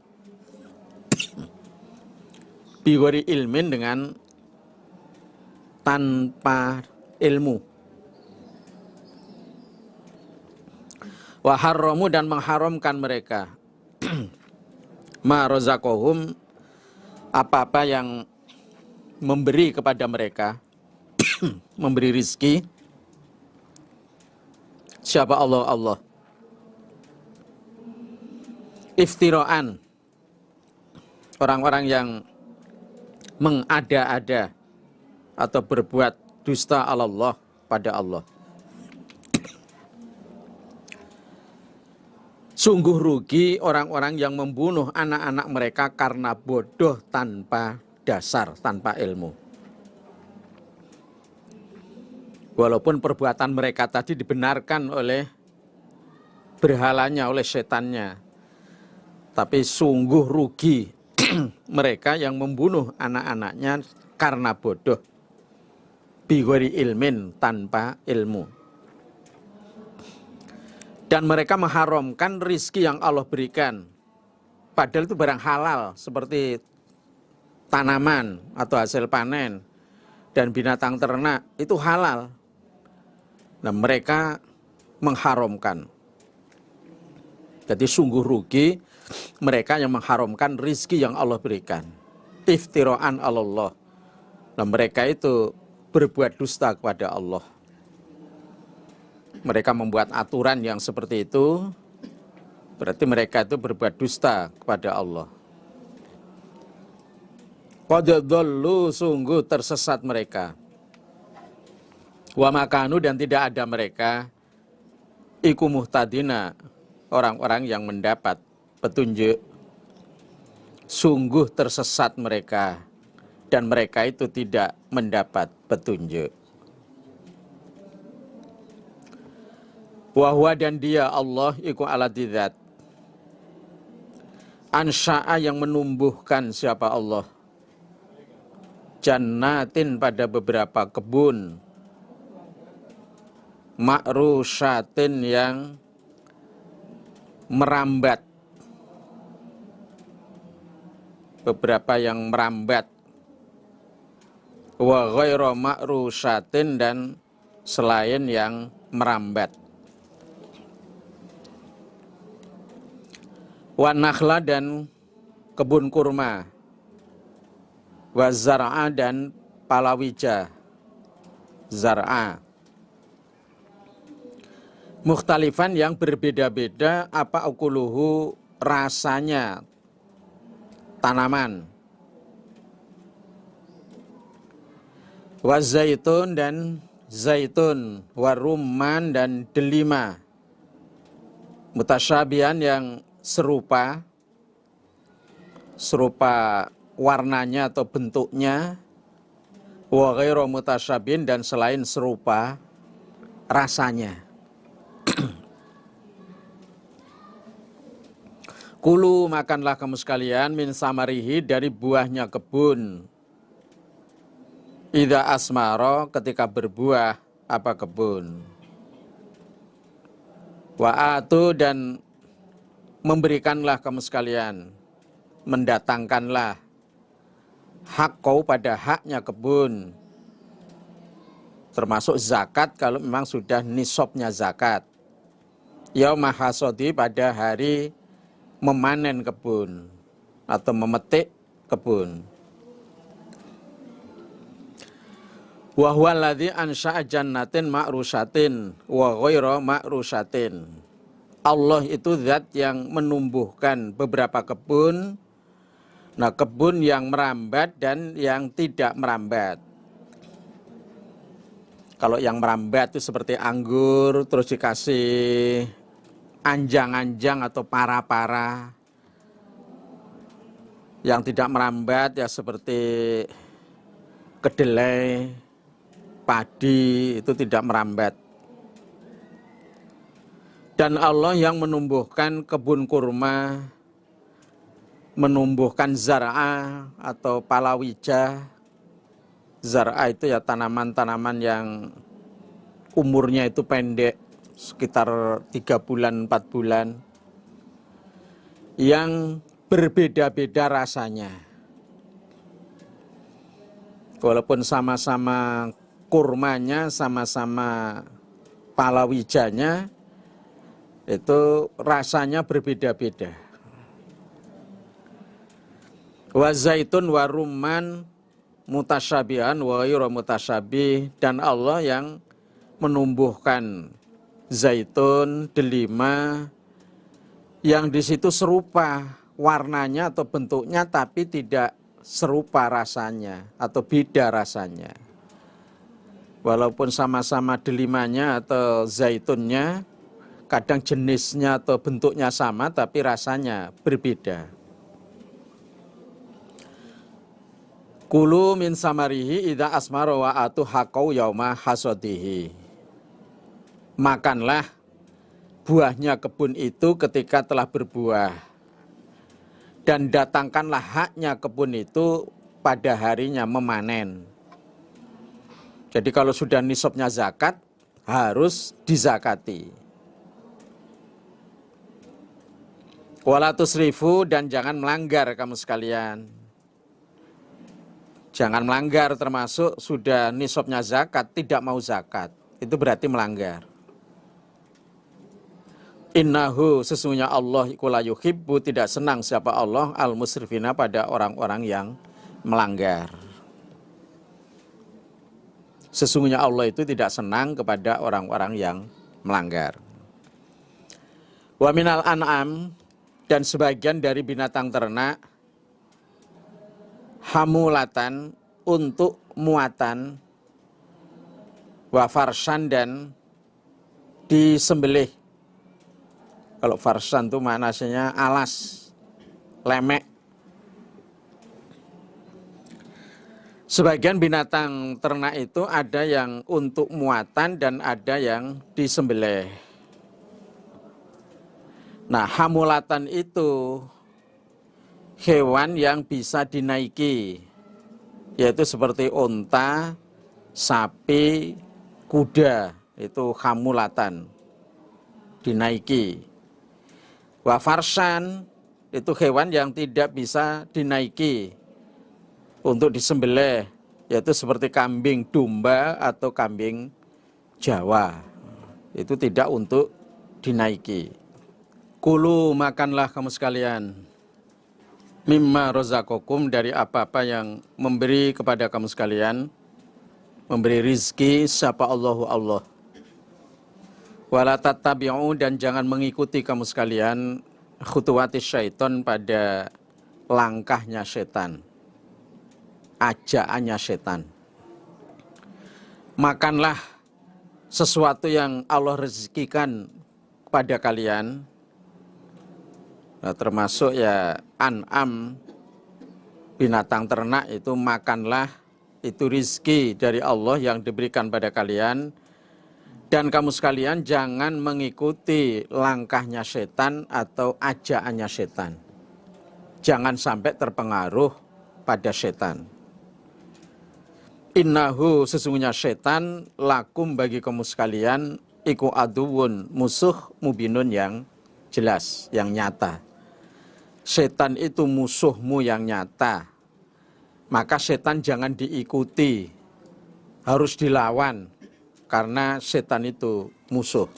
biwari ilmin dengan tanpa ilmu wa harramu dan mengharamkan mereka ma razaqahum apa-apa yang memberi kepada mereka memberi rizki siapa Allah iftiraan orang-orang yang mengada-ada atau berbuat dusta Allah pada Allah. Sungguh rugi orang-orang yang membunuh anak-anak mereka karena bodoh tanpa dasar, tanpa ilmu. Walaupun perbuatan mereka tadi dibenarkan oleh berhalanya, oleh setannya. Tapi sungguh rugi mereka yang membunuh anak-anaknya karena bodoh. Bigori ilmin, tanpa ilmu. Dan mereka mengharamkan rizki yang Allah berikan. Padahal itu barang halal seperti tanaman atau hasil panen dan binatang ternak itu halal. Nah mereka mengharamkan. Jadi sungguh rugi mereka yang mengharamkan rizki yang Allah berikan. Iftiraan Allah. Nah mereka itu berbuat dusta kepada Allah. Mereka membuat aturan yang seperti itu, berarti mereka itu berbuat dusta kepada Allah. Qad dhallu sungguh tersesat mereka. Wa makanu dan tidak ada mereka iku muhtadina orang-orang yang mendapat petunjuk. Sungguh tersesat mereka dan mereka itu tidak mendapat petunjuk. Wahwa dan dia Allah iku aladidzat ansya'a yang menumbuhkan siapa Allah jannatin pada beberapa kebun ma'rusyatin yang merambat beberapa yang merambat wa ghairu ma'rusyatin dan selain yang merambat wa nakhla dan kebun kurma wa zar'a dan palawija zar'a mukhtalifan yang berbeda-beda apa ukuluhu rasanya tanaman wa zaitun dan zaitun wa rumman dan delima mutasyabihan yang serupa warnanya atau bentuknya wa ghairu mutasyabihin dan selain serupa rasanya. Kulu makanlah kamu sekalian min samarihi dari buahnya kebun. Idza asmaro ketika berbuah apa kebun. Wa atu dan memberikanlah kamu sekalian, mendatangkanlah hak kau pada haknya kebun. Termasuk zakat kalau memang sudah nisabnya zakat. Yauma hasodi pada hari memanen kebun atau memetik kebun. Wa huwa alladzi ansha'a jannatin ma'rusyatin wa ghairu ma'rusyatin. Allah itu zat yang menumbuhkan beberapa kebun Nah, kebun yang merambat dan yang tidak merambat. Kalau yang merambat itu seperti anggur, terus dikasih anjang-anjang atau para-para. Yang tidak merambat ya seperti kedelai, padi, itu tidak merambat. Dan Allah yang menumbuhkan kebun kurma, menumbuhkan zar'a atau palawija. Zar'a itu ya tanaman-tanaman yang umurnya itu pendek, sekitar 3 bulan, 4 bulan. Yang berbeda-beda rasanya. Walaupun sama-sama kurmanya, sama-sama palawijanya, itu rasanya berbeda-beda. Wa zaitun wa rumman mutasyabihan wa ghairu mutasyabih, dan Allah yang menumbuhkan zaitun, delima yang di situ serupa warnanya atau bentuknya tapi tidak serupa rasanya atau beda rasanya. Walaupun sama-sama delimanya atau zaitunnya, kadang jenisnya atau bentuknya sama tapi rasanya berbeda. Kulu min samarihi idza asmara wa atu haqqau yauma hasadihi. Makanlah buahnya kebun itu ketika telah berbuah. Dan datangkanlah haknya kebun itu pada harinya memanen. Jadi kalau sudah nisabnya zakat, harus dizakati. Wala tusrifu, dan jangan melanggar kamu sekalian. Jangan melanggar, termasuk sudah nisabnya zakat, tidak mau zakat. Itu berarti melanggar. Innahu, sesungguhnya Allah iku la yuhibbu, tidak senang siapa Allah al-musrifina, pada orang-orang yang melanggar. Sesungguhnya Allah itu tidak senang kepada orang-orang yang melanggar. Wa minal an'am, dan sebagian dari binatang ternak, hamulatan, untuk muatan, wa farsan, dan disembelih. Kalau farsan itu maknanya alas, lemek. Sebagian binatang ternak itu ada yang untuk muatan dan ada yang disembelih. Nah, hamulatan itu hewan yang bisa dinaiki, yaitu seperti unta, sapi, kuda, itu hamulatan, dinaiki. Wa farsan, itu hewan yang tidak bisa dinaiki untuk disembelih, yaitu seperti kambing domba atau kambing Jawa. Itu tidak untuk dinaiki. Kulu, makanlah kamu sekalian, mimma rozaqakum, dari apa-apa yang memberi kepada kamu sekalian, memberi rizki siapa Allahu Allah. Wala tattabi'u, dan jangan mengikuti kamu sekalian khutuwati syaiton, pada langkahnya setan, ajaannya setan. Makanlah sesuatu yang Allah rezekikan kepada kalian. Nah, termasuk ya an'am, binatang ternak itu makanlah, itu rizki dari Allah yang diberikan pada kalian. Dan kamu sekalian jangan mengikuti langkahnya setan atau ajaannya setan. Jangan sampai terpengaruh pada setan. Innahu, sesungguhnya setan, lakum, bagi kamu sekalian, iku aduwun, musuh, mubinun, yang jelas, yang nyata. Setan itu musuhmu yang nyata. Maka setan jangan diikuti, harus dilawan, karena setan itu musuh.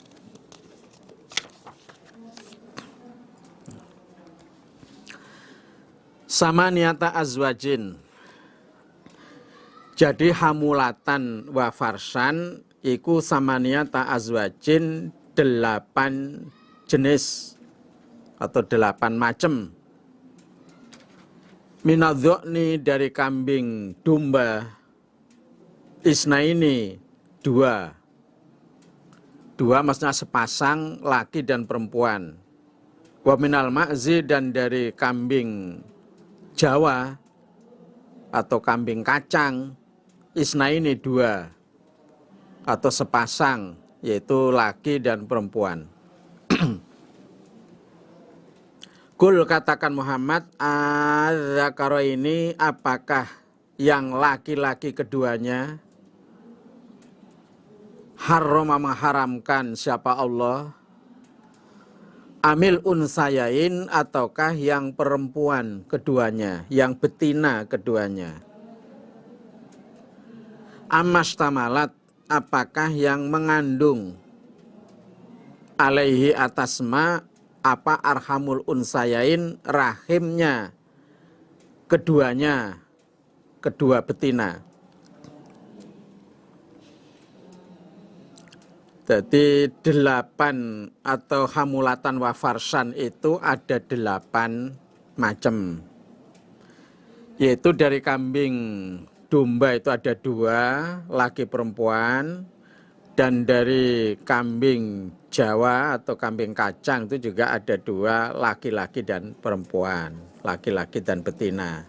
Sama niata azwajin. Jadi hamulatan wa farsan iku samaniyata azwajin, 8 jenis atau 8 macam. Minadzo'ni dari kambing domba, isnaini dua. Dua maksudnya sepasang laki dan perempuan. Wa minal ma'zi dan dari kambing Jawa atau kambing kacang, isnaini dua atau sepasang, yaitu laki dan perempuan. Kul katakan Muhammad, az-zakara ini apakah yang laki-laki keduanya harrama mengharamkan siapa Allah, amil unsayain ataukah yang perempuan keduanya, yang betina keduanya. Amastamalat apakah yang mengandung alaihi atasma apa arhamul unsayain rahimnya keduanya, kedua betina. Jadi 8 atau hamulatan wa farsan itu ada 8 macam. Yaitu dari kambing domba itu ada 2, laki perempuan. Dan dari kambing Jawa atau kambing kacang itu juga ada 2, laki-laki dan perempuan, laki-laki dan betina.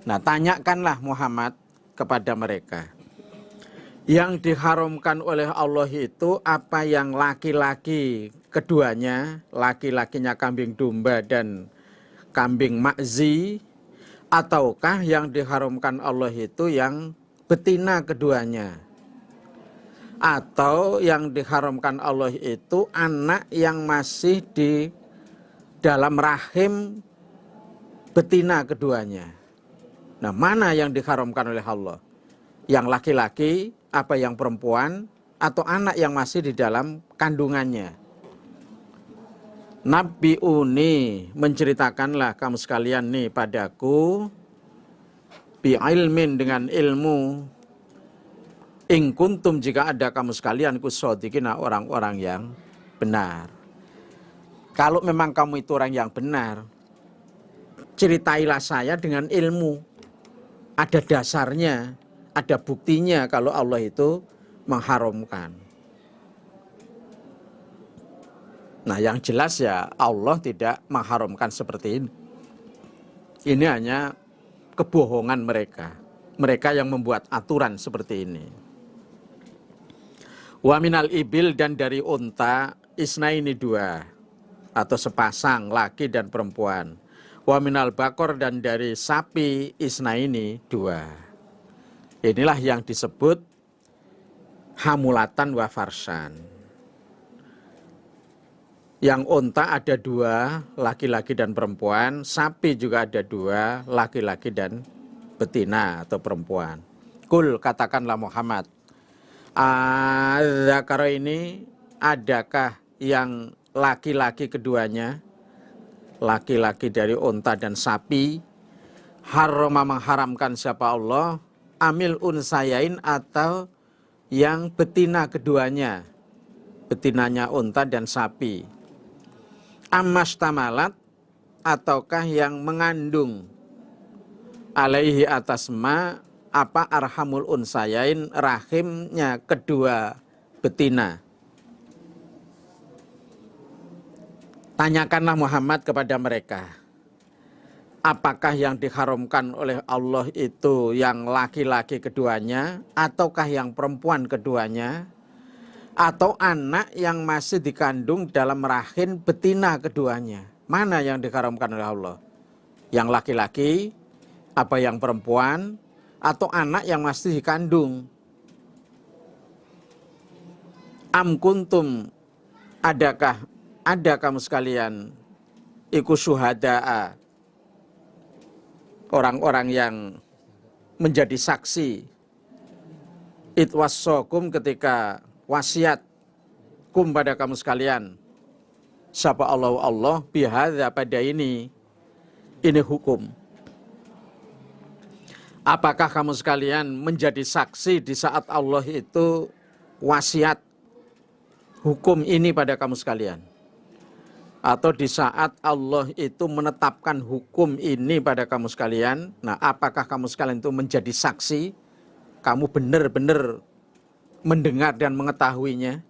Nah, tanyakanlah Muhammad kepada mereka, yang diharamkan oleh Allah itu apa yang laki-laki keduanya, laki-lakinya kambing domba dan kambing ma'zi, ataukah yang diharamkan Allah itu yang betina keduanya, atau yang diharamkan Allah itu anak yang masih di dalam rahim betina keduanya. Nah, mana yang diharamkan oleh Allah? Yang laki-laki, apa yang perempuan, atau anak yang masih di dalam kandungannya? Nabbi'uni, menceritakanlah kamu sekalian nih padaku, bi'ilmin dengan ilmu, in kuntum jika ada kamu sekalian kusodikina orang-orang yang benar. Kalau memang kamu itu orang yang benar, ceritailah saya dengan ilmu. Ada dasarnya, ada buktinya kalau Allah itu mengharamkan. Nah, yang jelas ya Allah tidak mengharamkan seperti ini. Ini hanya kebohongan mereka. Mereka yang membuat aturan seperti ini. Wa minal ibil dan dari unta isnaini 2 atau sepasang laki dan perempuan. Wa minal bakor dan dari sapi isnaini 2. Inilah yang disebut hamulatan wa farsan. Yang unta ada 2, laki-laki dan perempuan. Sapi juga ada 2, laki-laki dan betina atau perempuan. Kul katakanlah Muhammad, az-zakara ini adakah yang laki-laki keduanya, laki-laki dari unta dan sapi, harrama mengharamkan siapa Allah, amil unsayain atau yang betina keduanya, betinanya unta dan sapi, amastamalat ataukah yang mengandung alaihi atasma apa arhamul unsayain rahimnya kedua betina. Tanyakanlah Muhammad kepada mereka, apakah yang diharamkan oleh Allah itu yang laki-laki keduanya, ataukah yang perempuan keduanya, atau anak yang masih dikandung dalam rahim betina keduanya? Mana yang diharamkan oleh Allah? Yang laki-laki, apa yang perempuan, atau anak yang masih dikandung? Am kuntum, adakah ada kamu sekalian iku syuhada'a, orang-orang yang menjadi saksi, itwassokum ketika wasiat kum pada kamu sekalian, sapa Allah bihadza pada ini hukum. Apakah kamu sekalian menjadi saksi di saat Allah itu wasiat hukum ini pada kamu sekalian? Atau di saat Allah itu menetapkan hukum ini pada kamu sekalian, nah apakah kamu sekalian itu menjadi saksi, kamu benar-benar mendengar dan mengetahuinya?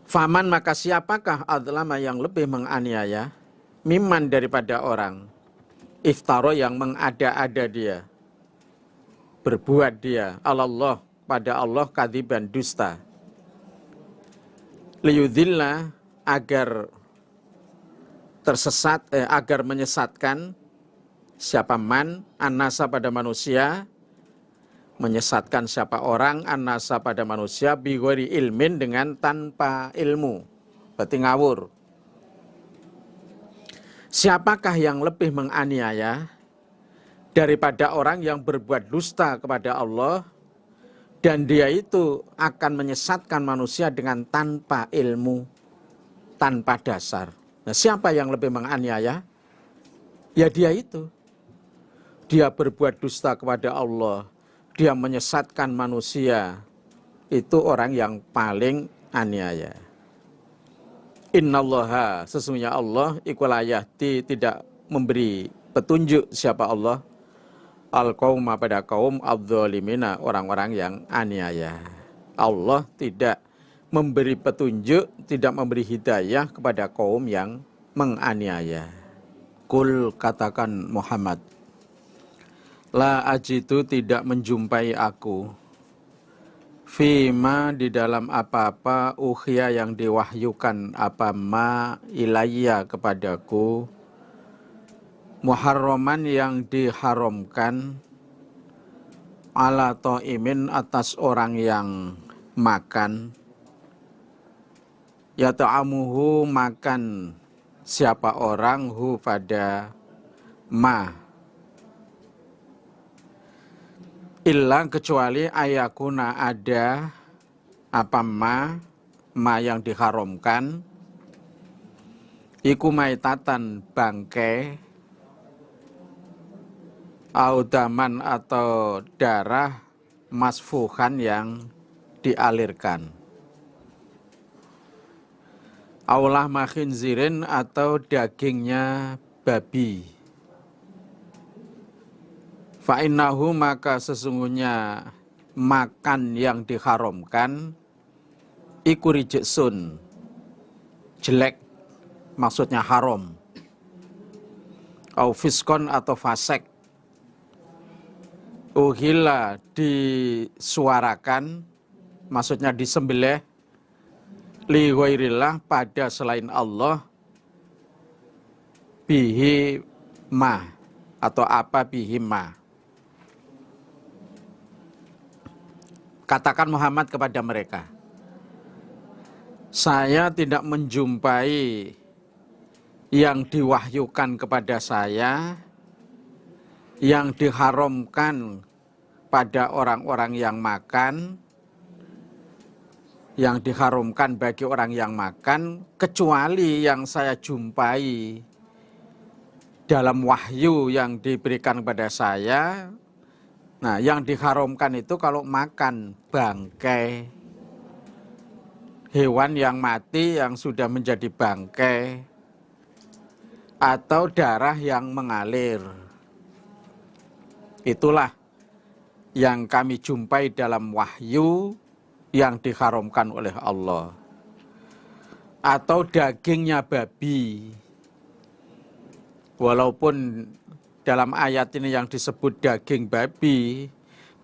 Faman maka siapakah adzlama yang lebih menganiaya, miman daripada orang, iftaro yang mengada-ada dia, berbuat dia, Allah pada Allah kadziban dusta, liyudzilla agar tersesat, agar menyesatkan siapa man annasa pada manusia, menyesatkan siapa orang annasa pada manusia bighairi ilmin dengan tanpa ilmu, berarti ngawur. Siapakah yang lebih menganiaya daripada orang yang berbuat dusta kepada Allah dan dia itu akan menyesatkan manusia dengan tanpa ilmu, tanpa dasar. Nah, siapa yang lebih menganiaya? Ya dia itu. Dia berbuat dusta kepada Allah, dia menyesatkan manusia, itu orang yang paling aniaya. Innallaha, sesungguhnya Allah iku la yahdi, tidak memberi petunjuk siapa Allah, al-qauma pada kaum adz-dzalimina, orang-orang yang aniaya. Allah tidak memberi petunjuk, tidak memberi hidayah kepada kaum yang menganiaya. Kul, katakan Muhammad, la ajidu, tidak menjumpai aku, fima di dalam apa-apa ukhya yang diwahyukan, apa ma ilayya kepadaku, muharraman yang diharamkan, ala ta'imin atas orang yang makan, ya ta'amuhu makan siapa orang hu pada ma, illa kecuali ayakuna ada apa ma yang diharamkan, iku maitatan bangkai, audaman atau darah, masfuhan yang dialirkan, aulah makhinzirin atau dagingnya babi. Fa'innahu maka sesungguhnya makan yang diharamkan, iku rijsun, jelek, maksudnya haram, au fiskon atau fasek, uhilla disuarakan, maksudnya disembelih, li ghairillah pada selain Allah, bihi ma atau apa bihi ma. Katakan Muhammad kepada mereka, saya tidak menjumpai yang diwahyukan kepada saya, yang diharamkan pada orang-orang yang makan, yang diharamkan bagi orang yang makan, kecuali yang saya jumpai dalam wahyu yang diberikan kepada saya. Nah, yang diharamkan itu kalau makan bangkai, hewan yang mati yang sudah menjadi bangkai, atau darah yang mengalir. Itulah yang kami jumpai dalam wahyu yang diharamkan oleh Allah. Atau dagingnya babi. Walaupun dalam ayat ini yang disebut daging babi,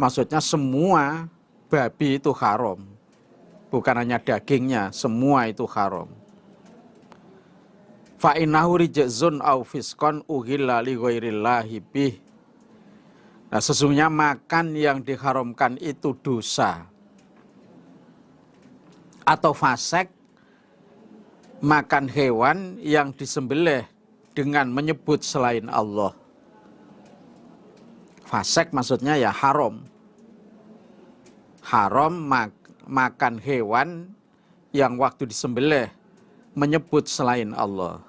maksudnya semua babi itu haram. Bukan hanya dagingnya, semua itu haram. Fa'innahu rijzun au fiskon uhilla li ghairillahi bih. Nah, sesungguhnya makan yang diharamkan itu dosa. Atau fasek, makan hewan yang disembelih dengan menyebut selain Allah. Fasek maksudnya ya haram. Haram makan hewan yang waktu disembelih menyebut selain Allah.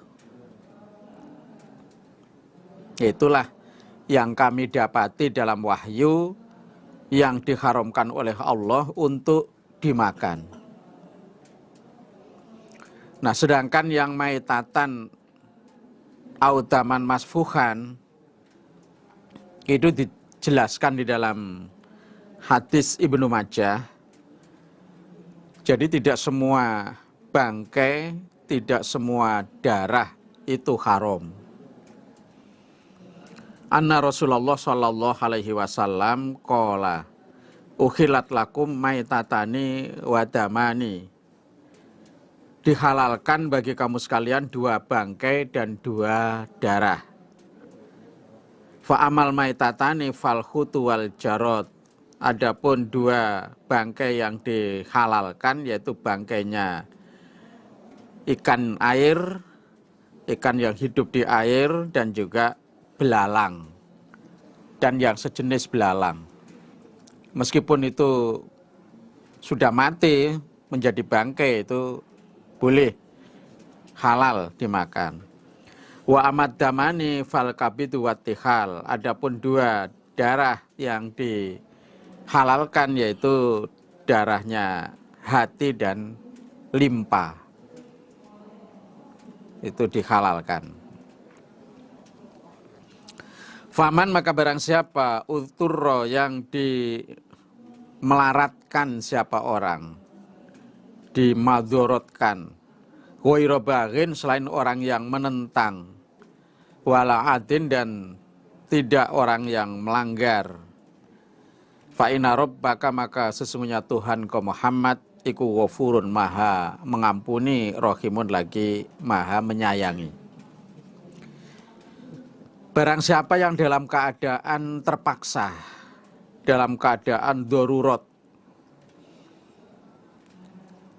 Itulah yang kami dapati dalam wahyu yang diharamkan oleh Allah untuk dimakan. Nah, sedangkan yang maitatan audaman masfuhan itu dijelaskan di dalam hadis Ibnu Majah. Jadi tidak semua bangkai, tidak semua darah itu haram. Anna Rasulullah sallallahu alaihi wasallam qala ukhilat lakum maitatani wadamani. Dihalalkan bagi kamu sekalian 2 bangkai dan 2 darah. Fa amal maitatani fal khutu wal jarod. Adapun 2 bangkai yang dihalalkan yaitu bangkainya ikan air, ikan yang hidup di air dan juga belalang dan yang sejenis belalang. Meskipun itu sudah mati menjadi bangkai itu boleh halal dimakan. Wa amad damani fal kabidu watihal. Adapun 2 darah yang dihalalkan yaitu darahnya hati dan limpa. Itu dihalalkan. Faman maka barang siapa uturro yang melaratkan siapa orang, dimadorotkan, wairobagin selain orang yang menentang, wala adin dan tidak orang yang melanggar. Fa'ina rabbaka maka sesungguhnya Tuhan kau Muhammad iku ghafurun maha mengampuni, rohimun lagi maha menyayangi. Barang siapa yang dalam keadaan terpaksa, dalam keadaan darurat,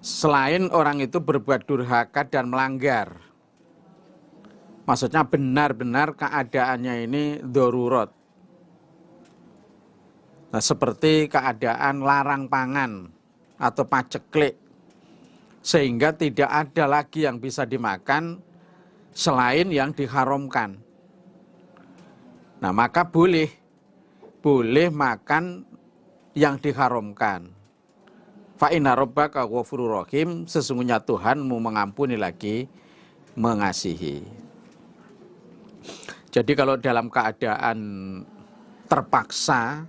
selain orang itu berbuat durhaka dan melanggar, maksudnya benar-benar keadaannya ini darurat. Nah, seperti keadaan larang pangan atau paceklik, sehingga tidak ada lagi yang bisa dimakan selain yang diharamkan. Nah, maka boleh makan yang diharamkan. Fa inna rabbaka ghafurur rahim, sesungguhnya Tuhanmu mengampuni lagi mengasihi. Jadi kalau dalam keadaan terpaksa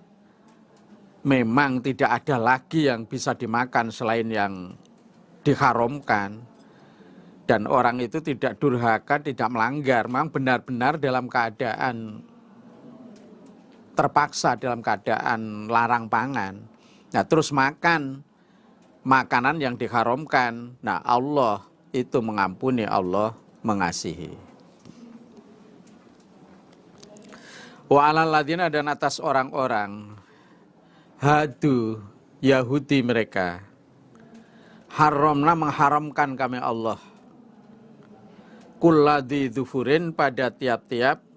memang tidak ada lagi yang bisa dimakan selain yang diharamkan, dan orang itu tidak durhaka, tidak melanggar, memang benar-benar dalam keadaan terpaksa, dalam keadaan larang pangan. Nah, terus makan makanan yang diharamkan. Nah, Allah itu mengampuni, Allah mengasihi. Wa alal ladzina, dan atas orang-orang hadu Yahudi mereka, haramna mengharamkan kami Allah, kulladzi dzufurin pada tiap-tiap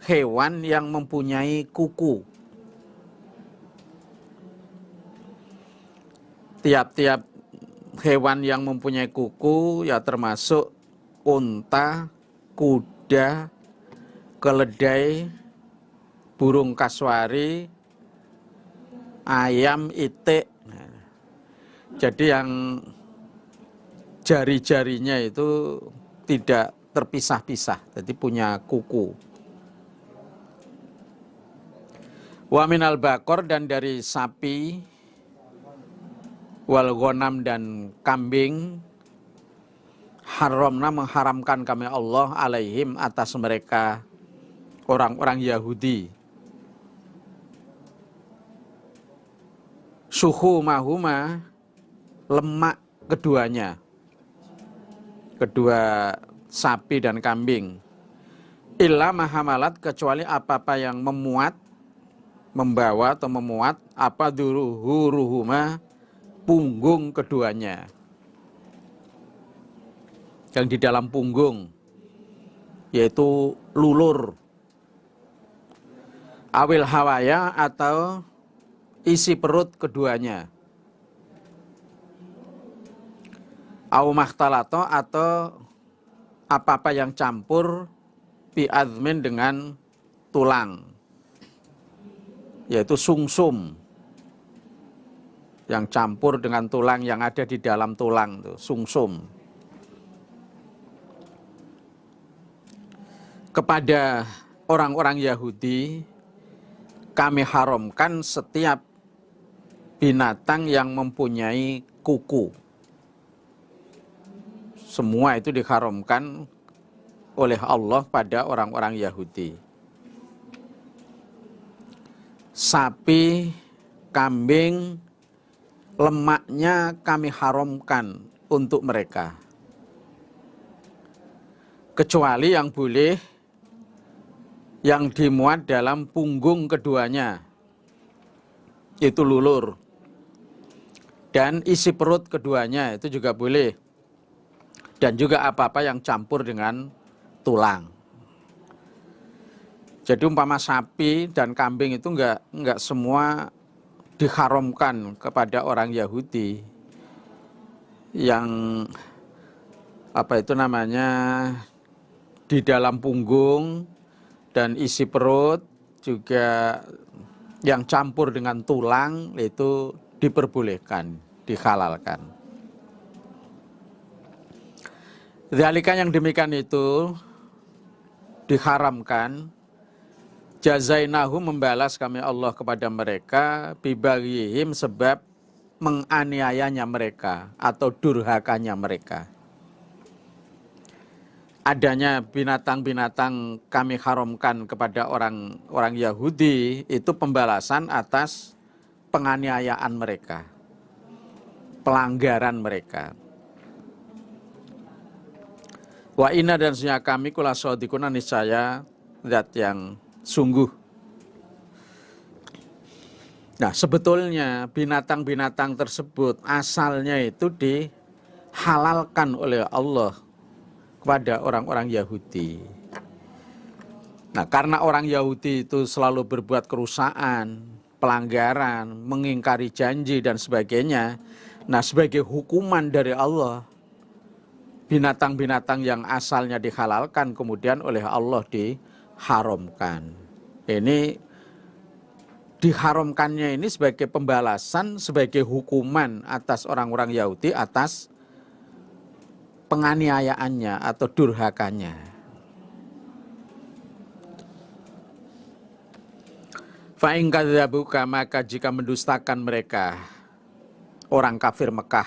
hewan yang mempunyai kuku. Tiap-tiap hewan yang mempunyai kuku ya termasuk unta, kuda, keledai, burung kasuari, ayam, itik. Jadi yang jari-jarinya itu tidak terpisah-pisah, jadi punya kuku. Wa minal bakor, dan dari sapi, wal ghanam, dan kambing, haramna mengharamkan kami Allah alaihim atas mereka orang-orang Yahudi, suhu mahuma lemak keduanya, kedua sapi dan kambing, illa mahamalat kecuali apa-apa yang membawa atau memuat apa duruhuma punggung keduanya, yang di dalam punggung yaitu lulur, awil hawaya atau isi perut keduanya, au makhtalato atau apa-apa yang campur bi azmin dengan tulang, yaitu sungsum yang campur dengan tulang yang ada di dalam tulang, itu sungsum. kepada orang-orang Yahudi kami haramkan setiap binatang yang mempunyai kuku. Semua itu diharamkan oleh Allah pada orang-orang Yahudi. Sapi, kambing, lemaknya kami haramkan untuk mereka. Kecuali yang boleh yang dimuat dalam punggung keduanya, itu lulur. Dan isi perut keduanya itu juga boleh. Dan juga apa-apa yang campur dengan tulang. Jadi umpama sapi dan kambing itu enggak semua diharamkan kepada orang Yahudi yang di dalam punggung dan isi perut juga yang campur dengan tulang itu diperbolehkan, dihalalkan. Dzalika yang demikian itu diharamkan, jazainahu membalas kami Allah kepada mereka bibaghihim sebab menganiayanya mereka atau durhakanya mereka. Adanya binatang-binatang kami haramkan kepada orang Yahudi itu pembalasan atas penganiayaan mereka, pelanggaran mereka. Wa inna dan sesungguhnya kami kula shadiquna niscaya zat yang sungguh. Nah, sebetulnya binatang-binatang tersebut asalnya itu dihalalkan oleh Allah kepada orang-orang Yahudi. Nah, karena orang Yahudi itu selalu berbuat kerusakan, pelanggaran, mengingkari janji dan sebagainya. Nah, sebagai hukuman dari Allah, binatang-binatang yang asalnya dihalalkan kemudian oleh Allah diharamkan. Ini diharamkannya ini sebagai pembalasan, sebagai hukuman atas orang-orang Yahudi atas penganiayaannya atau durhakanya. Fa in kadzabuka, maka jika mendustakan mereka orang kafir Mekah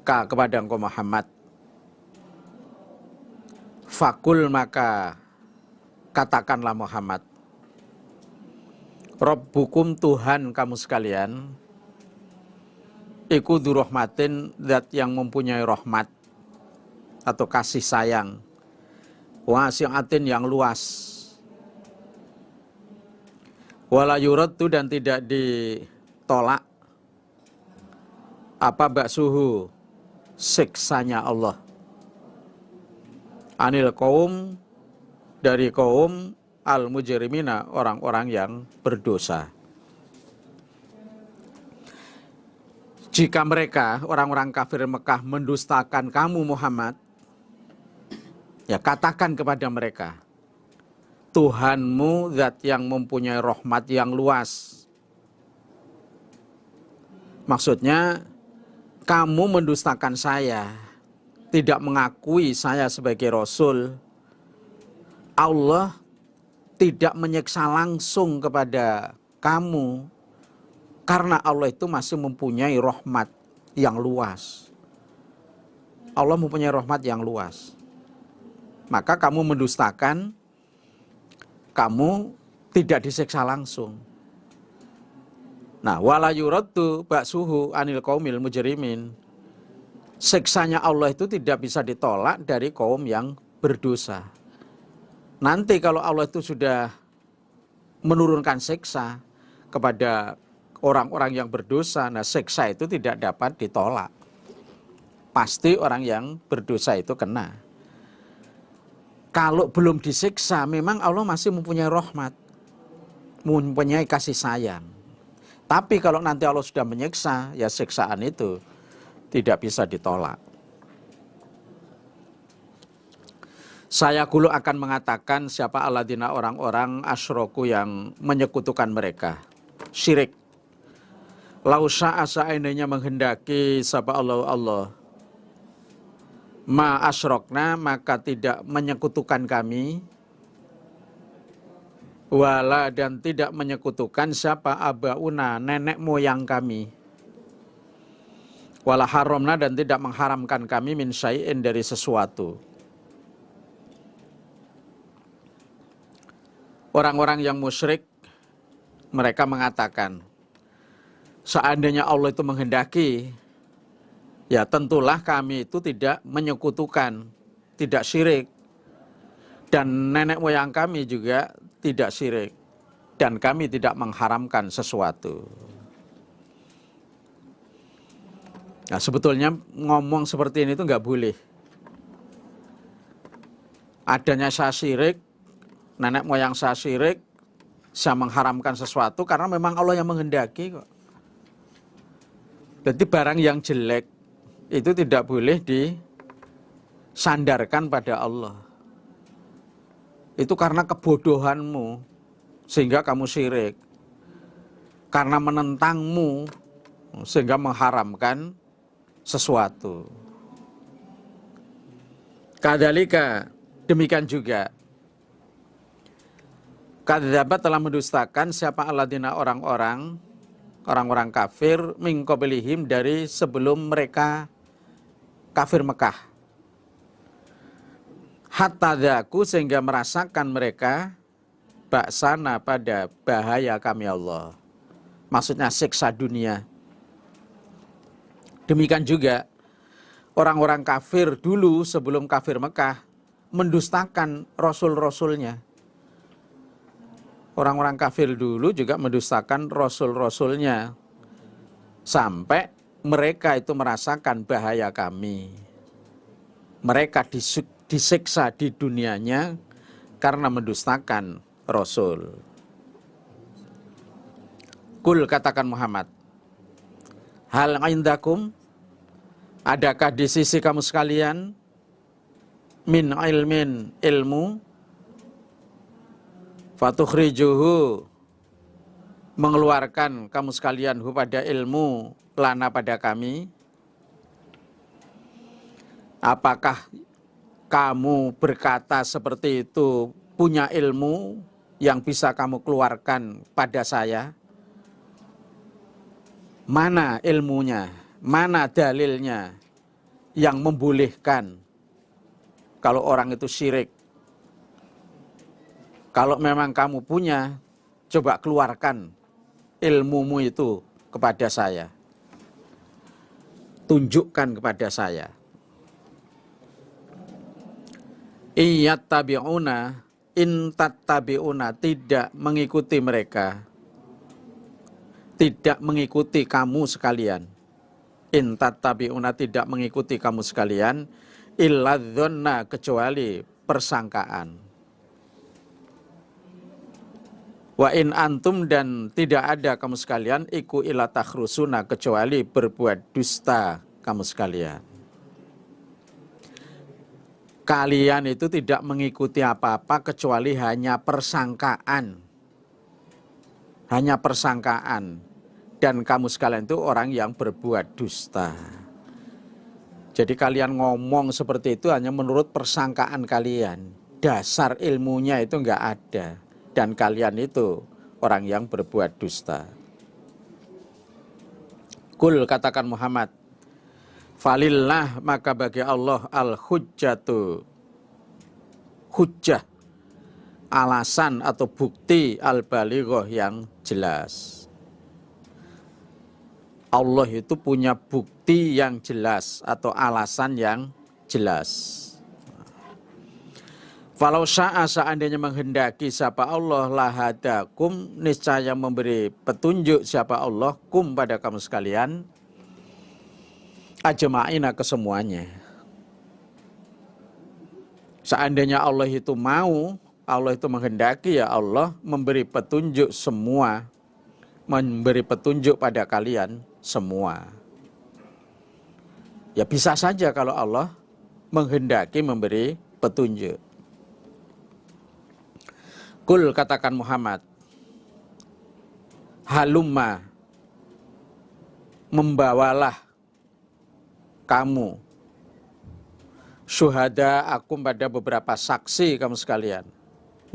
kepada engkau Muhammad, fakul maka katakanlah Muhammad, Rabbukum Tuhan kamu sekalian, iku dzurahmatin zat yang mempunyai rahmat atau kasih sayang, wasi'atin yang luas, wala yuraddu dan tidak ditolak apa ba'suhu siksanya Allah, anil kaum dari kaum al-mujrimina orang-orang yang berdosa. Jika mereka orang-orang kafir Mekah mendustakan kamu Muhammad, ya katakan kepada mereka, Tuhanmu zat yang mempunyai rahmat yang luas. Maksudnya kamu mendustakan saya, tidak mengakui saya sebagai Rasul. Allah tidak menyiksa langsung kepada kamu karena Allah itu masih mempunyai rahmat yang luas. Allah mempunyai rahmat yang luas. Maka kamu mendustakan, kamu tidak disiksa langsung. Nah, wala yuraddu ba'suhu anil qaumil mujrimin. Siksanya Allah itu tidak bisa ditolak dari kaum yang berdosa. Nanti kalau Allah itu sudah menurunkan siksa kepada orang-orang yang berdosa, nah siksa itu tidak dapat ditolak. Pasti orang yang berdosa itu kena. Kalau belum disiksa, memang Allah masih mempunyai rahmat, mempunyai kasih sayang. Tapi kalau nanti Allah sudah menyiksa, ya siksaan itu tidak bisa ditolak. Saya dulu akan mengatakan siapa alladzina orang-orang asyraku yang menyekutukan mereka, syirik. Lau sya'a seandainya menghendaki siapa Allah, ma asyrokna maka tidak menyekutukan kami wala dan tidak menyekutukan siapa abauna nenek moyang kami, wala haramna dan tidak mengharamkan kami min syai'in dari sesuatu. Orang-orang yang musyrik mereka mengatakan, seandainya Allah itu menghendaki, ya tentulah kami itu tidak menyekutukan, tidak syirik. Dan nenek moyang kami juga tidak syirik. Dan kami tidak mengharamkan sesuatu. Nah, sebetulnya ngomong seperti ini itu nggak boleh. Adanya saya syirik, nenek moyang saya syirik, saya mengharamkan sesuatu karena memang Allah yang menghendaki kok. Jadi barang yang jelek itu tidak boleh disandarkan pada Allah. Itu karena kebodohanmu sehingga kamu syirik. Karena menentangmu sehingga mengharamkan sesuatu. Kadzalika, demikian juga kadzdzaba telah mendustakan siapa alladzina orang-orang kafir min qablihim dari sebelum mereka kafir Mekah. Hatta dzaku sehingga merasakan mereka baksana pada bahaya kami Allah. Maksudnya siksa dunia. Demikian juga orang-orang kafir dulu sebelum kafir Mekah mendustakan rasul-rasulnya. Orang-orang kafir dulu juga mendustakan rasul-rasulnya. Sampai mereka itu merasakan bahaya kami. Mereka disiksa di dunianya karena mendustakan Rasul. Kul katakan Muhammad, hal indakum, adakah di sisi kamu sekalian min ilmin ilmu fatukhrijuhu mengeluarkan kamu sekalian hu pada ilmu lana pada kami. Apakah kamu berkata seperti itu punya ilmu yang bisa kamu keluarkan pada saya? Mana ilmunya? Mana dalilnya yang membolehkan kalau orang itu syirik? Kalau memang kamu punya, coba keluarkan ilmumu itu kepada saya. Tunjukkan kepada saya. Iyat tabi'una, intat tabi'una, tidak mengikuti mereka. Tidak mengikuti kamu sekalian. Intat tabi'una, tidak mengikuti kamu sekalian. Illa dzanna, kecuali persangkaan. Wa in antum, dan tidak ada kamu sekalian, iku illa takhrusuna, kecuali berbuat dusta kamu sekalian. Kalian itu tidak mengikuti apa-apa kecuali hanya persangkaan. Hanya persangkaan. Dan kamu sekalian itu orang yang berbuat dusta. Jadi kalian ngomong seperti itu hanya menurut persangkaan kalian. Dasar ilmunya itu enggak ada. Dan kalian itu orang yang berbuat dusta. Kul katakan Muhammad, falillah, maka bagi Allah al-hujjatu, hujjah, alasan atau bukti al-balighah yang jelas. Allah itu punya bukti yang jelas atau alasan yang jelas. Falau sya'a, seandainya menghendaki siapa Allah, lahadakum, niscaya memberi petunjuk siapa Allah kum pada kamu sekalian, ajma'ina, kesemuanya. Seandainya Allah itu mau, Allah itu menghendaki, ya Allah memberi petunjuk semua, memberi petunjuk pada kalian semua. Ya bisa saja kalau Allah menghendaki memberi petunjuk. Kul katakan Muhammad, halumma, membawalah kamu syuhada akum, pada beberapa saksi kamu sekalian.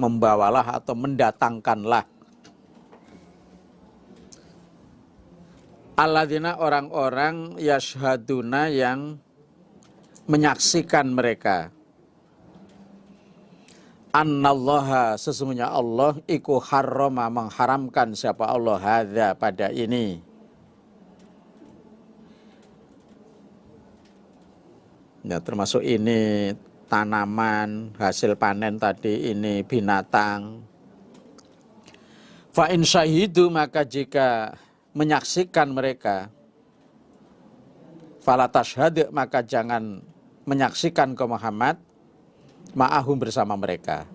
membawalah atau mendatangkanlah alladzina orang-orang yashhaduna yang menyaksikan mereka annallaha sesungguhnya Allah iku harrama mengharamkan siapa Allah hadza pada ini. Ya, termasuk ini tanaman, hasil panen tadi, ini binatang. Fa in syahidu maka jika menyaksikan mereka, fala tashhad maka jangan menyaksikan ke Muhammad ma'ahum bersama mereka.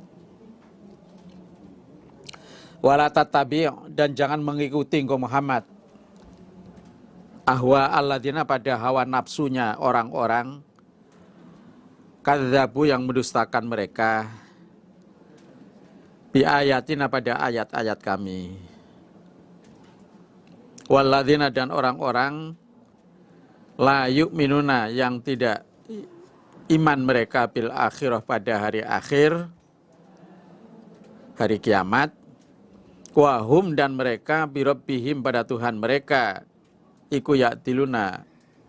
Wala tattabi' dan jangan mengikuti ke Muhammad ahwa alladzina pada hawa nafsunya orang-orang kadzabu yang mendustakan mereka bi ayatina pada ayat-ayat kami. Walladzina dan orang-orang la yu'minuna yang tidak iman mereka bil akhirah pada hari akhir, hari kiamat. Wahum dan mereka birabbihim pada Tuhan mereka iku ya'tiluna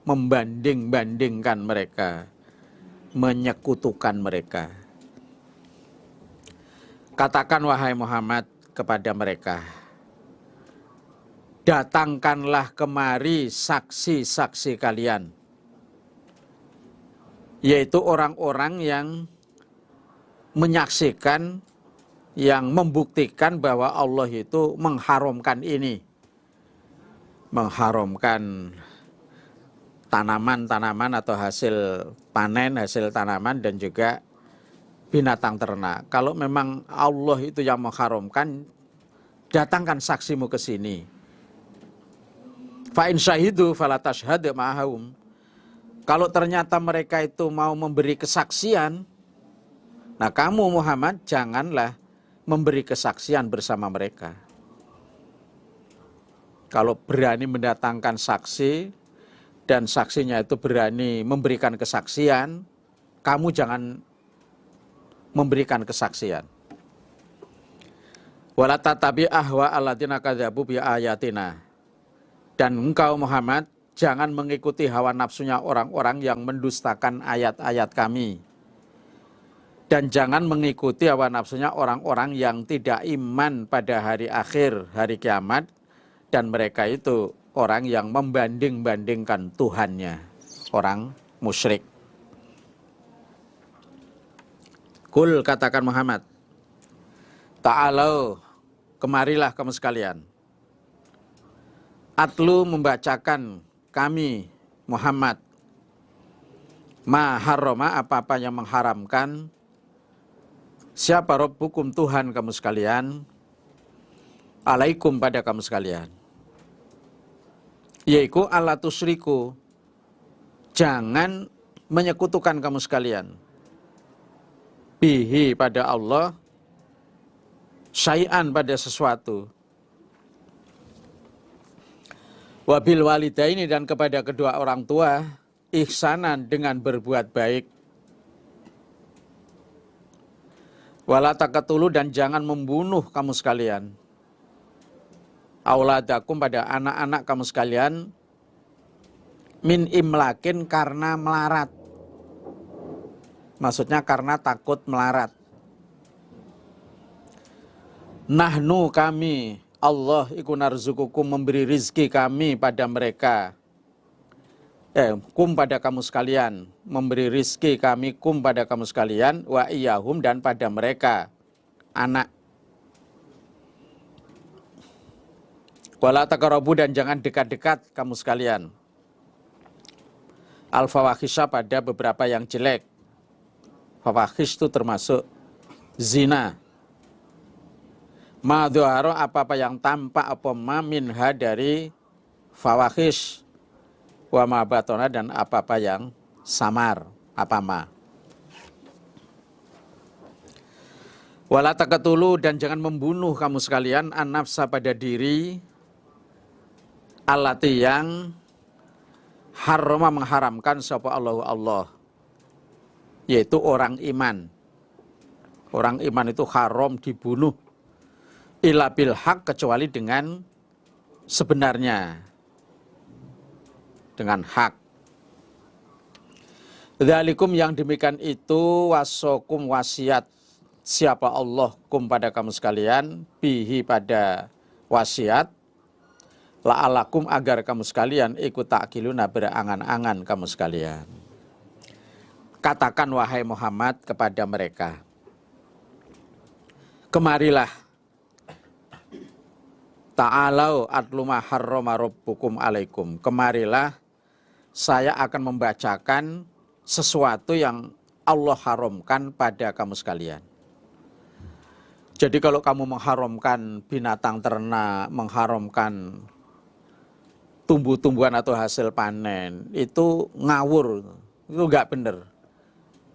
membanding-bandingkan mereka, menyekutukan mereka. Katakan wahai Muhammad kepada mereka, datangkanlah kemari saksi-saksi kalian, yaitu orang-orang yang menyaksikan, yang membuktikan bahwa Allah itu mengharamkan ini, mengharamkan tanaman-tanaman atau hasil panen, hasil tanaman dan juga binatang ternak. Kalau memang Allah itu yang mengharamkan, datangkan saksimu ke sini. Fa in syahidu fala tashhad ma'ahum. Kalau ternyata mereka itu mau memberi kesaksian, nah kamu Muhammad janganlah memberi kesaksian bersama mereka. Kalau berani mendatangkan saksi dan saksinya itu berani memberikan kesaksian, kamu jangan memberikan kesaksian. Wala tatabi ahwa alladzina kadzabu bi ayatina. Dan engkau Muhammad jangan mengikuti hawa nafsunya orang-orang yang mendustakan ayat-ayat kami. Dan jangan mengikuti hawa nafsunya orang-orang yang tidak iman pada hari akhir, hari kiamat. Dan mereka itu orang yang membanding-bandingkan Tuhannya, orang musyrik. Kul katakan Muhammad, ta'alau, kemarilah kamu sekalian. Atlu membacakan kami Muhammad ma harrama apa-apa yang mengharamkan siapa Rabbukum Tuhan kamu sekalian alaikum pada kamu sekalian, yaitu alla tusyriku, jangan menyekutukan kamu sekalian bihi pada Allah syai'an pada sesuatu, wabil walidaini dan kepada kedua orang tua ihsanan dengan berbuat baik, wala taqatulu dan jangan membunuh kamu sekalian auladakum pada anak-anak kamu sekalian min imlakin karena melarat, maksudnya karena takut melarat. Nahnu kami Allah iku narzukukum memberi rizki kami pada mereka, kum pada kamu sekalian, memberi rizki kami kum pada kamu sekalian, wa iyahum dan pada mereka anak. Wala taqrabu dan jangan dekat-dekat kamu sekalian al-fawahisha pada beberapa yang jelek. Fawahish itu termasuk zina. Ma dhuhara apa-apa yang tampak apa ma minha dari fawahish, wa ma batona dan apa-apa yang samar, apa ma. Wala taqatulu dan jangan membunuh kamu sekalian an-nafsa pada diri allati yang harrama mengharamkan sapa Allah, yaitu orang iman. Orang iman itu haram dibunuh illa bil haq, kecuali dengan sebenarnya, dengan hak. Dzalikum, yang demikian itu, wasokum, wasiat siapa Allah kum pada kamu sekalian, bihi, pada wasiat, la'alakum, agar kamu sekalian ikut ta'kiluna, berangan-angan kamu sekalian. Katakan wahai Muhammad kepada mereka, kemarilah, ta'alau atlu ma harrama rabbukum alaikum, kemarilah saya akan membacakan sesuatu yang Allah haramkan pada kamu sekalian. Jadi kalau kamu mengharamkan binatang ternak, mengharamkan tumbuh-tumbuhan atau hasil panen, itu ngawur, itu enggak benar.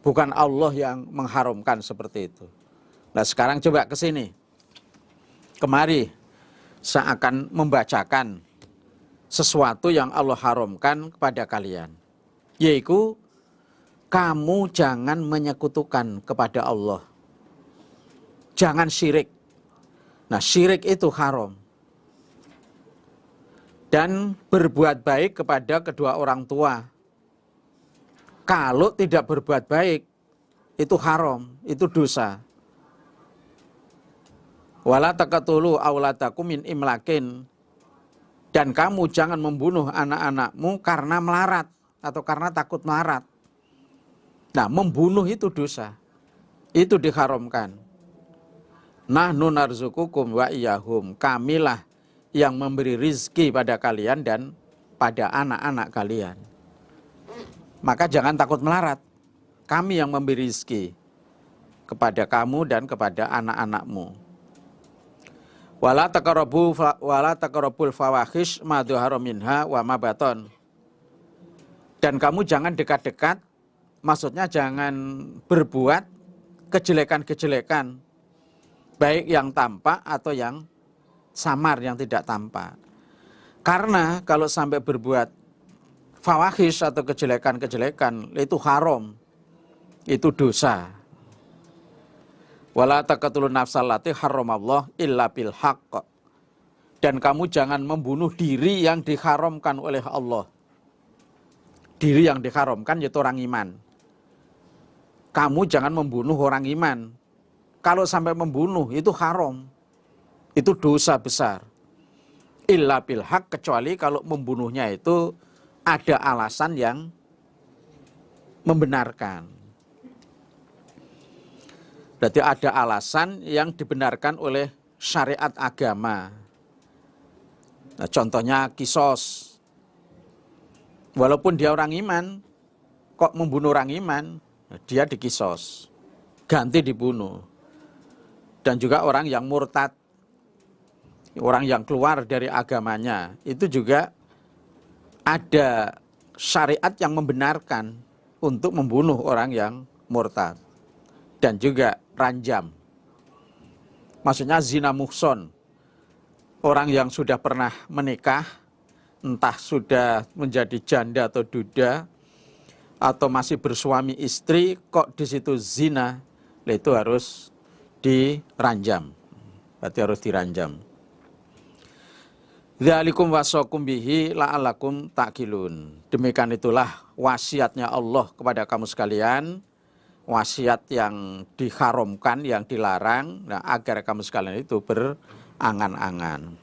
Bukan Allah yang mengharamkan seperti itu. Nah sekarang coba ke sini. Kemari, saya akan membacakan sesuatu yang Allah haramkan kepada kalian. Yaitu, kamu jangan menyekutukan kepada Allah. Jangan syirik. Nah, syirik itu haram. Dan berbuat baik kepada kedua orang tua. Kalau tidak berbuat baik, itu haram, itu dosa. Wala taqatulu auladakum min imlakin. Dan kamu jangan membunuh anak-anakmu karena melarat atau karena takut melarat. Nah, membunuh itu dosa. Itu diharamkan. Nahnu narzukukum wa iyahum. Kamilah yang memberi rizki pada kalian dan pada anak-anak kalian. Maka jangan takut melarat. Kami yang memberi rizki kepada kamu dan kepada anak-anakmu. Wala taqrabul fawahish ma dzahara minha wa ma baton. Dan kamu jangan dekat-dekat, maksudnya jangan berbuat kejelekan-kejelekan, baik yang tampak atau yang samar, yang tidak tampak. Karena kalau sampai berbuat fawahish atau kejelekan-kejelekan, itu haram, itu dosa. Wala taqtulun nafsal lati harramallah illa bil haqq. Dan kamu jangan membunuh diri yang diharamkan oleh Allah. Diri yang diharamkan yaitu orang iman. Kamu jangan membunuh orang iman. Kalau sampai membunuh itu haram. Itu dosa besar. Illa bil haqq, kecuali kalau membunuhnya itu ada alasan yang membenarkan. Berarti ada alasan yang dibenarkan oleh syariat agama. Nah, contohnya kisos. Walaupun dia orang iman, kok membunuh orang iman, dia dikisos, ganti dibunuh. Dan juga orang yang murtad, orang yang keluar dari agamanya, itu juga ada syariat yang membenarkan untuk membunuh orang yang murtad. Dan juga ranjam. Maksudnya zina muhson. Orang yang sudah pernah menikah, entah sudah menjadi janda atau duda, atau masih bersuami istri, kok di situ zina, itu harus diranjam. Berarti harus diranjam. Dzalikum wasakum bihi la'alakum ta'qilun. Demikian itulah wasiatnya Allah kepada kamu sekalian. Wasiat yang diharamkan, yang dilarang, nah, agar kamu sekalian itu berangan-angan.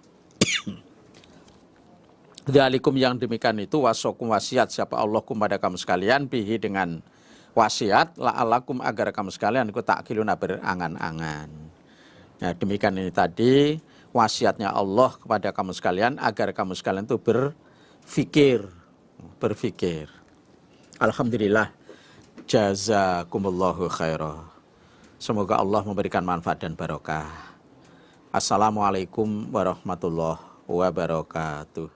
Dzalikum, yang demikian itu, wasakum, wasiat siapa Allah kepada kamu sekalian, bihi, dengan wasiat, la'alakum, agar kamu sekalian ikut ta'qiluna, berangan-angan. Nah, demikian ini tadi wasiatnya Allah kepada kamu sekalian, agar kamu sekalian itu berfikir. Alhamdulillah. Jazakumullahu khairah. Semoga Allah memberikan manfaat dan barokah. Assalamualaikum warahmatullahi wabarakatuh.